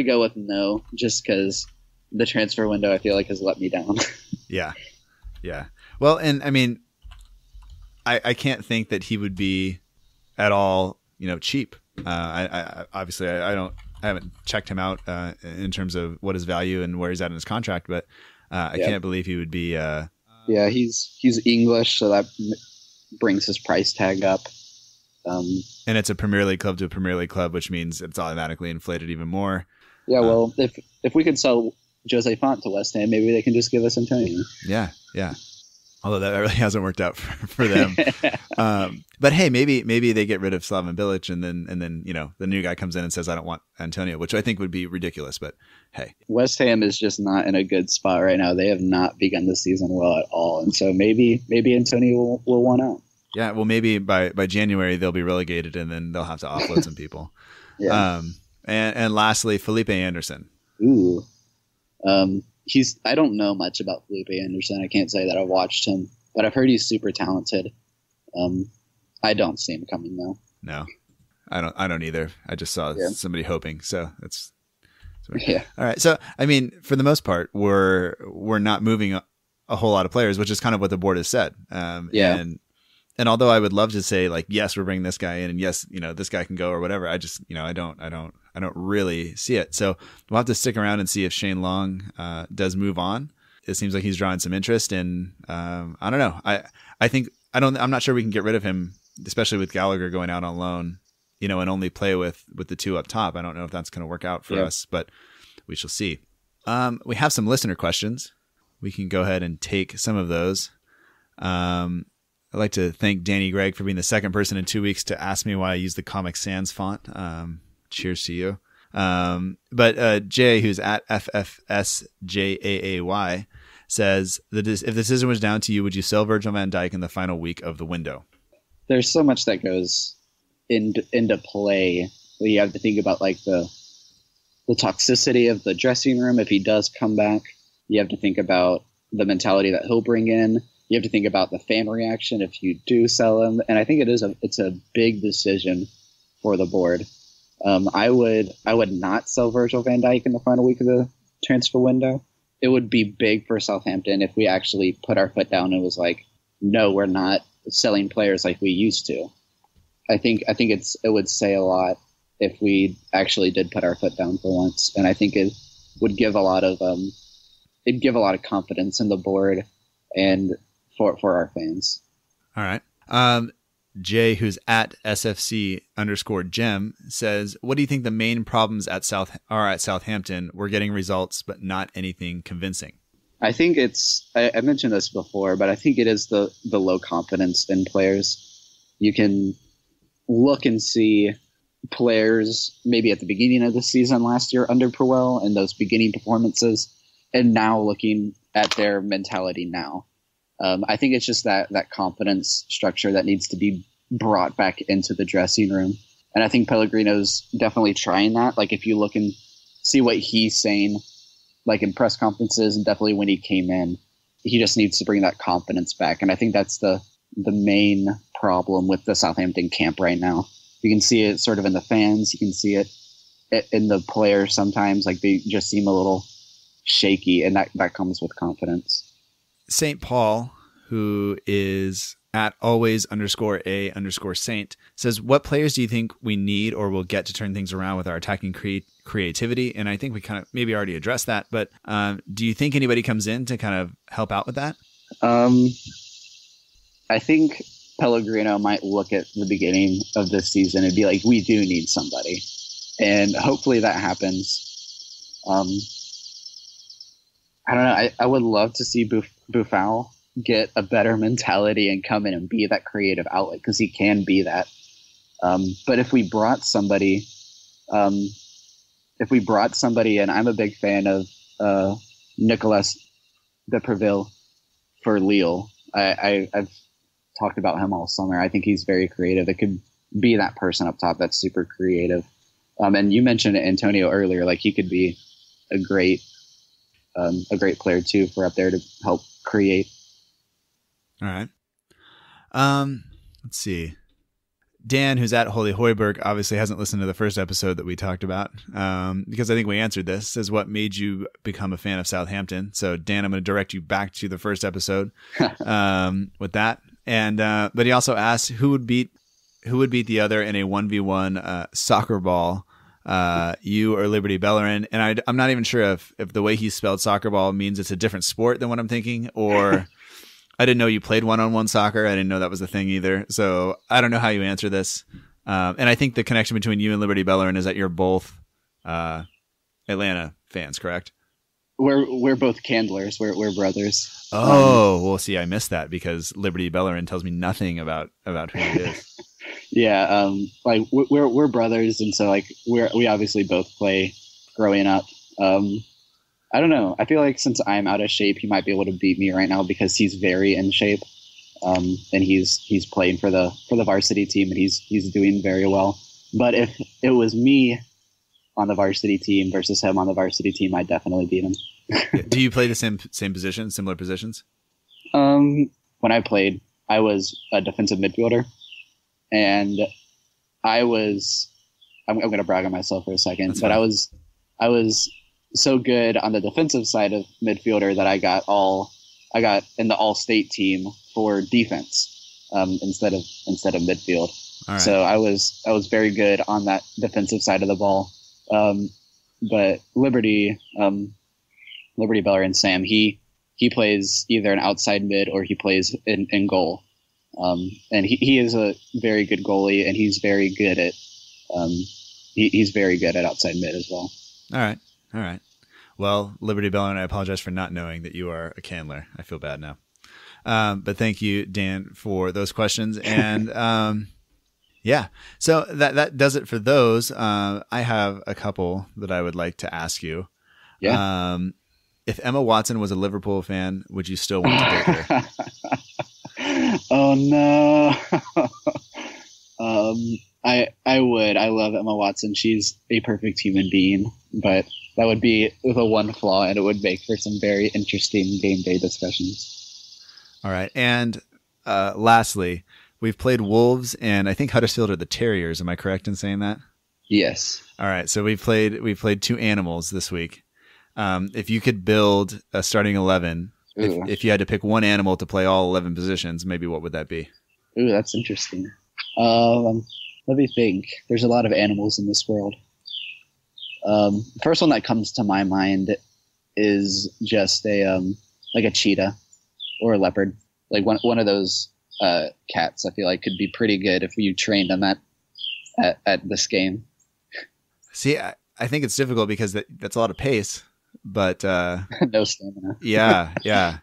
go with no, just because the transfer window I feel like has let me down. Yeah. Yeah. Well, and I mean, I can't think that he would be at all, cheap. I obviously I haven't checked him out in terms of what his value and where he's at in his contract, but I can't believe he would be. Yeah, he's English, so that brings his price tag up. And it's a Premier League club to a Premier League club, which means it's automatically inflated even more. Yeah, well, if we could sell Jose Font to West Ham, maybe they can just give us Antonio. Yeah, yeah. Although that really hasn't worked out for them. But hey, maybe they get rid of Slaven Bilic and then the new guy comes in and says, I don't want Antonio, which I think would be ridiculous. But hey, West Ham is just not in a good spot right now. They have not begun the season well at all. And so maybe Antonio will want out. Yeah, well, maybe by January they'll be relegated and then they'll have to offload some people. Yeah. And lastly, Felipe Anderson. Ooh. I don't know much about Felipe Anderson. I can't say that I've watched him, but I've heard he's super talented. I don't see him coming though. No, I don't either. I just saw somebody hoping. So it's yeah. All right. So, I mean, for the most part, we're not moving a whole lot of players, which is kind of what the board has said. And although I would love to say like, yes, we're bringing this guy in and yes, this guy can go or whatever. I just, I don't really see it. So we'll have to stick around and see if Shane Long does move on. It seems like he's drawing some interest and I don't know. I'm not sure we can get rid of him, especially with Gallagher going out on loan, and only play with the two up top. I don't know if that's going to work out for us, but we shall see. We have some listener questions. We can go ahead and take some of those. I'd like to thank Danny Gregg for being the second person in 2 weeks to ask me why I use the Comic Sans font. Cheers to you. But Jay, who's at FFSJAAY, says that if the decision was down to you, would you sell Virgil van Dijk in the final week of the window? There's so much that goes into play. You have to think about like the toxicity of the dressing room if he does come back. You have to think about the mentality that he'll bring in. You have to think about the fan reaction if you do sell him. And I think it's a big decision for the board. I would not sell Virgil van Dijk in the final week of the transfer window. It would be big for Southampton if we actually put our foot down and was like, no, we're not selling players like we used to. I think it would say a lot if we actually did put our foot down for once. And I think it would give a lot of confidence in the board and for our fans. All right. Jay, who's at SFC_Gem, says, what do you think the main problems at Southampton? We're getting results, but not anything convincing. I think I mentioned this before, but I think it is the low confidence in players. You can look and see players maybe at the beginning of the season last year under Puel and those beginning performances, and now looking at their mentality now. I think it's just that confidence structure that needs to be brought back into the dressing room. And I think Pellegrino's definitely trying that. Like if you look and see what he's saying, like in press conferences and definitely when he came in, he just needs to bring that confidence back. And I think that's the main problem with the Southampton camp right now. You can see it sort of in the fans. You can see it in the players sometimes. Like, they just seem a little shaky, and that comes with confidence. St. Paul, who is at always_a_saint, says, what players do you think we need or will get to turn things around with our attacking creativity? And I think we kind of maybe already addressed that, but do you think anybody comes in to kind of help out with that? I think Pellegrino might look at the beginning of this season and be like, we do need somebody. And hopefully that happens. I don't know. I would love to see Buffal get a better mentality and come in and be that creative outlet, because he can be that. But if we brought somebody, and I'm a big fan of Nicolas Depreville for Lille. I've talked about him all summer. I think he's very creative. It could be that person up top that's super creative. And you mentioned Antonio earlier, like he could be a great player too for up there to help create. All right. Let's see. Dan, who's at Holy Hoiberg, obviously hasn't listened to the first episode that we talked about, because I think we answered this, says, what made you become a fan of Southampton? So Dan, I'm going to direct you back to the first episode with that. And but he also asked who would beat the other in a 1v1 soccer ball, you or Liberty Bellerin. And I'm not even sure if the way he spelled soccer ball means it's a different sport than what I'm thinking, or I didn't know you played one-on-one soccer. I didn't know that was a thing either. So I don't know how you answer this. And I think the connection between you and Liberty Bellerin is that you're both Atlanta fans, correct? We're both Candlers. We're brothers. Oh, well, see, I missed that because Liberty Bellerin tells me nothing about who he is. Yeah, like we're brothers, and so like we obviously both play growing up. I don't know. I feel like since I'm out of shape, he might be able to beat me right now because he's very in shape, and he's playing for the varsity team, and he's doing very well. But if it was me on the varsity team versus him on the varsity team, I'd definitely beat him. Do you play the same position, similar positions? When I played, I was a defensive midfielder, and I'm going to brag on myself for a second, That's but fine. I was so good on the defensive side of midfielder that I got in the all-state team for defense instead of midfield. All right. So I was very good on that defensive side of the ball. But Liberty Bellerin, Sam, he plays either an outside mid or he plays in goal. And he is a very good goalie, and he's very good at he's very good at outside mid as well. All right. Well, Liberty Bellerin, I apologize for not knowing that you are a Candler. I feel bad now. But thank you, Dan, for those questions. And yeah, so that does it for those. I have a couple that I would like to ask you. Yeah. If Emma Watson was a Liverpool fan, would you still want to date her? Oh no. I would. I love Emma Watson. She's a perfect human being, but that would be the one flaw, and it would make for some very interesting game day discussions. All right. And lastly, we've played Wolves, and I think Huddersfield are the Terriers. Am I correct in saying that? Yes. All right. So we played two animals this week. If you could build a starting 11, if you had to pick one animal to play all 11 positions, maybe what would that be? Ooh, that's interesting. Let me think. There's a lot of animals in this world. The first one that comes to my mind is just like a cheetah or a leopard, like one of those cats. I feel like could be pretty good if you trained them at this game. See, I think it's difficult because that's a lot of pace, but no stamina. yeah,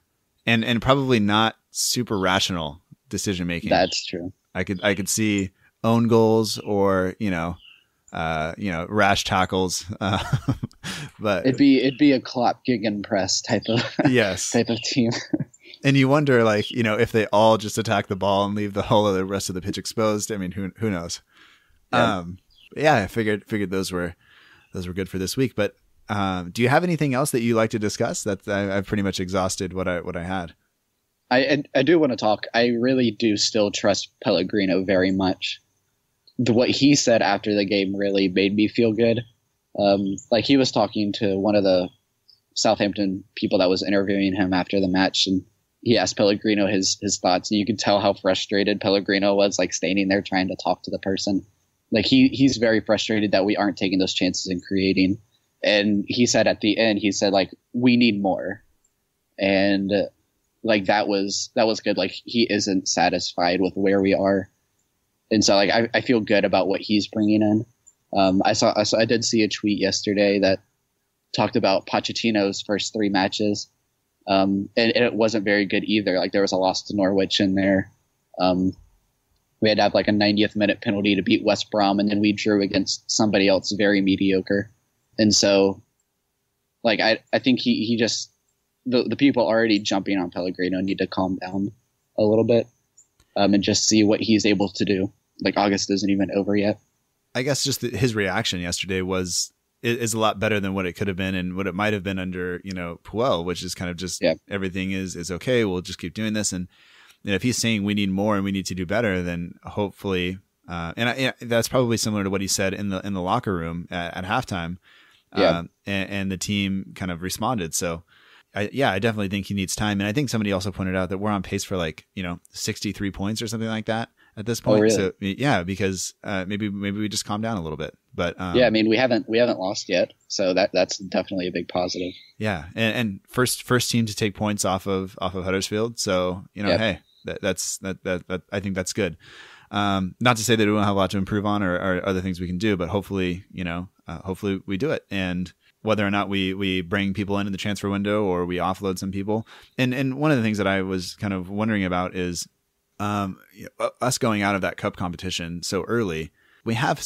and probably not super rational decision making. That's true. I could see own goals or rash tackles, but it'd be a Klopp gegenpress type of team. And you wonder, if they all just attack the ball and leave the whole of the rest of the pitch exposed. I mean, who knows? Yeah. I figured those were good for this week. But Do you have anything else that you like to discuss? I've pretty much exhausted what I had. I do want to talk. I really do still trust Pellegrino very much. What he said after the game really made me feel good. Like he was talking to one of the Southampton people that was interviewing him after the match, and he asked Pellegrino his thoughts, and you could tell how frustrated Pellegrino was, like standing there trying to talk to the person. Like he's very frustrated that we aren't taking those chances and creating. And he said at the end, he said like, we need more. And like that was good. Like he isn't satisfied with where we are. And so like I feel good about what he's bringing in. I did see a tweet yesterday that talked about Pochettino's first 3 matches. And it wasn't very good either. Like there was a loss to Norwich in there. We had to have like a 90th minute penalty to beat West Brom, and then we drew against somebody else very mediocre. And so like I think he just the people already jumping on Pellegrino need to calm down a little bit and just see what he's able to do. Like August isn't even over yet. I guess just his reaction yesterday is a lot better than what it could have been and what it might have been under, Puel, which is kind of just everything is okay. We'll just keep doing this. And if he's saying we need more and we need to do better, then hopefully, that's probably similar to what he said in the locker room at halftime. And the team kind of responded. So I definitely think he needs time. And I think somebody also pointed out that we're on pace for 63 points or something like that at this point. Oh, really? So because maybe we just calm down a little bit. But I mean, we haven't lost yet, so that's definitely a big positive. Yeah, and first team to take points off of Huddersfield. So hey, that's I think that's good. Not to say that we don't have a lot to improve on or other things we can do, but hopefully hopefully we do it. And whether or not we bring people into the transfer window or we offload some people. And one of the things that I was kind of wondering about is us going out of that cup competition so early. We have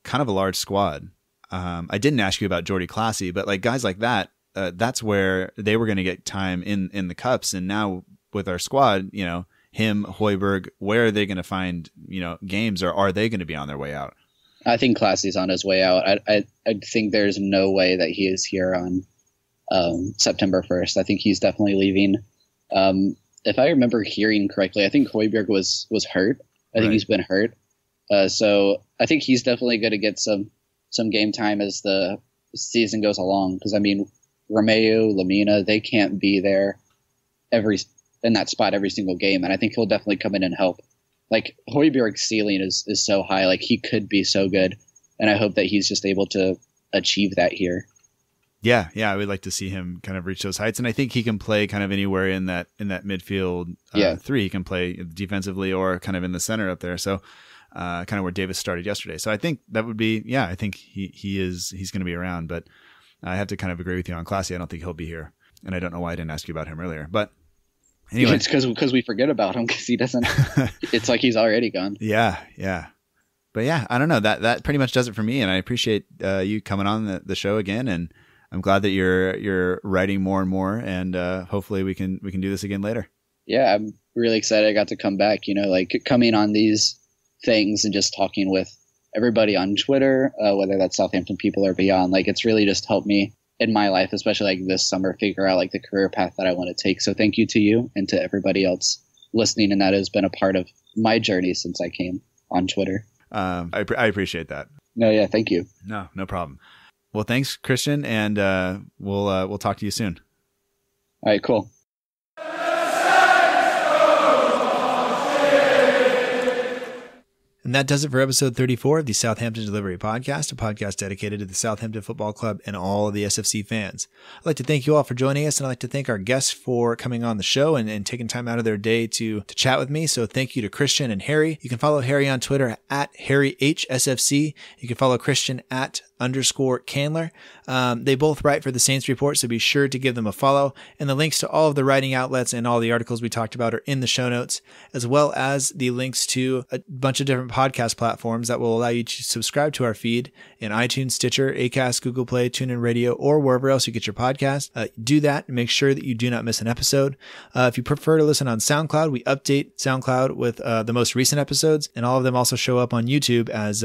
kind of a large squad. I didn't ask you about Jordy Classy, but like guys like that, that's where they were going to get time in the cups. And now with our squad, him, Højbjerg, where are they going to find, games, or are they going to be on their way out? I think Classy's on his way out. I think there's no way that he is here on September 1st. I think he's definitely leaving. If I remember hearing correctly, I think Højbjerg was hurt. I think he's been hurt. So I think he's definitely going to get some game time as the season goes along. Because I mean, Romeo, Lamina, they can't be there in that spot every single game, and I think he'll definitely come in and help. Like Højbjerg's ceiling is so high, like he could be so good, and I hope that he's just able to achieve that here. Yeah, I would like to see him kind of reach those heights, and I think he can play kind of anywhere in that midfield 3. He can play defensively or kind of in the center up there. So kind of where Davis started yesterday. So I think that would be I think he's going to be around, but I have to kind of agree with you on Classy. I don't think he'll be here, and I don't know why I didn't ask you about him earlier, but. Anyway. It's because we forget about him because he doesn't. It's like he's already gone. Yeah. But I don't know. That pretty much does it for me, and I appreciate you coming on the show again, and I'm glad that you're writing more and more, and hopefully we can do this again later. Yeah, I'm really excited I got to come back. Like coming on these things and just talking with everybody on Twitter, whether that's Southampton people or beyond. Like it's really just helped me in my life, especially like this summer, figure out like the career path that I want to take. So thank you to you and to everybody else listening. And that has been a part of my journey since I came on Twitter. I appreciate that. No, yeah. Thank you. No problem. Well, thanks, Christian. And we'll talk to you soon. All right, cool. And that does it for episode 34 of the Southampton Delivery Podcast, a podcast dedicated to the Southampton Football Club and all of the SFC fans. I'd like to thank you all for joining us, and I'd like to thank our guests for coming on the show and taking time out of their day to chat with me. So thank you to Christian and Harry. You can follow Harry on Twitter at HarryHSFC. You can follow Christian at _Candler. They both write for the Saints Report, so be sure to give them a follow. And the links to all of the writing outlets and all the articles we talked about are in the show notes, as well as the links to a bunch of different podcast platforms that will allow you to subscribe to our feed in iTunes, Stitcher, Acast, Google Play, TuneIn Radio, or wherever else you get your podcast. Do that and make sure that you do not miss an episode. If you prefer to listen on SoundCloud, we update SoundCloud with the most recent episodes, and all of them also show up on YouTube as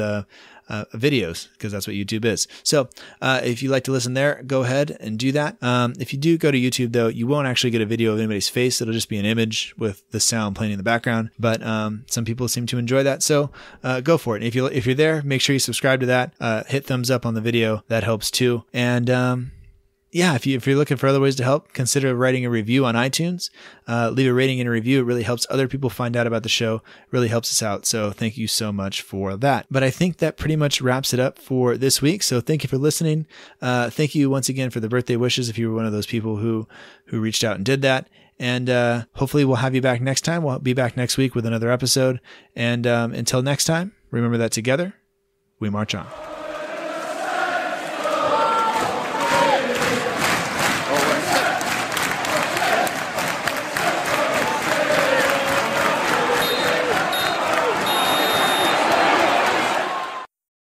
videos, because that's what YouTube is. So if you like to listen there, go ahead and do that. If you do go to YouTube, though, you won't actually get a video of anybody's face. It'll just be an image with the sound playing in the background. But some people seem to enjoy that, so go for it. And if you're there, make sure you subscribe to that. Hit thumbs up on the video. That helps too. And yeah, if you're looking for other ways to help, consider writing a review on iTunes. Leave a rating and a review. It really helps other people find out about the show. Really helps us out. So thank you so much for that. But I think that pretty much wraps it up for this week. So thank you for listening. Thank you once again for the birthday wishes, if you were one of those people who reached out and did that. And hopefully we'll have you back next time. We'll be back next week with another episode. And until next time, remember that together, we march on.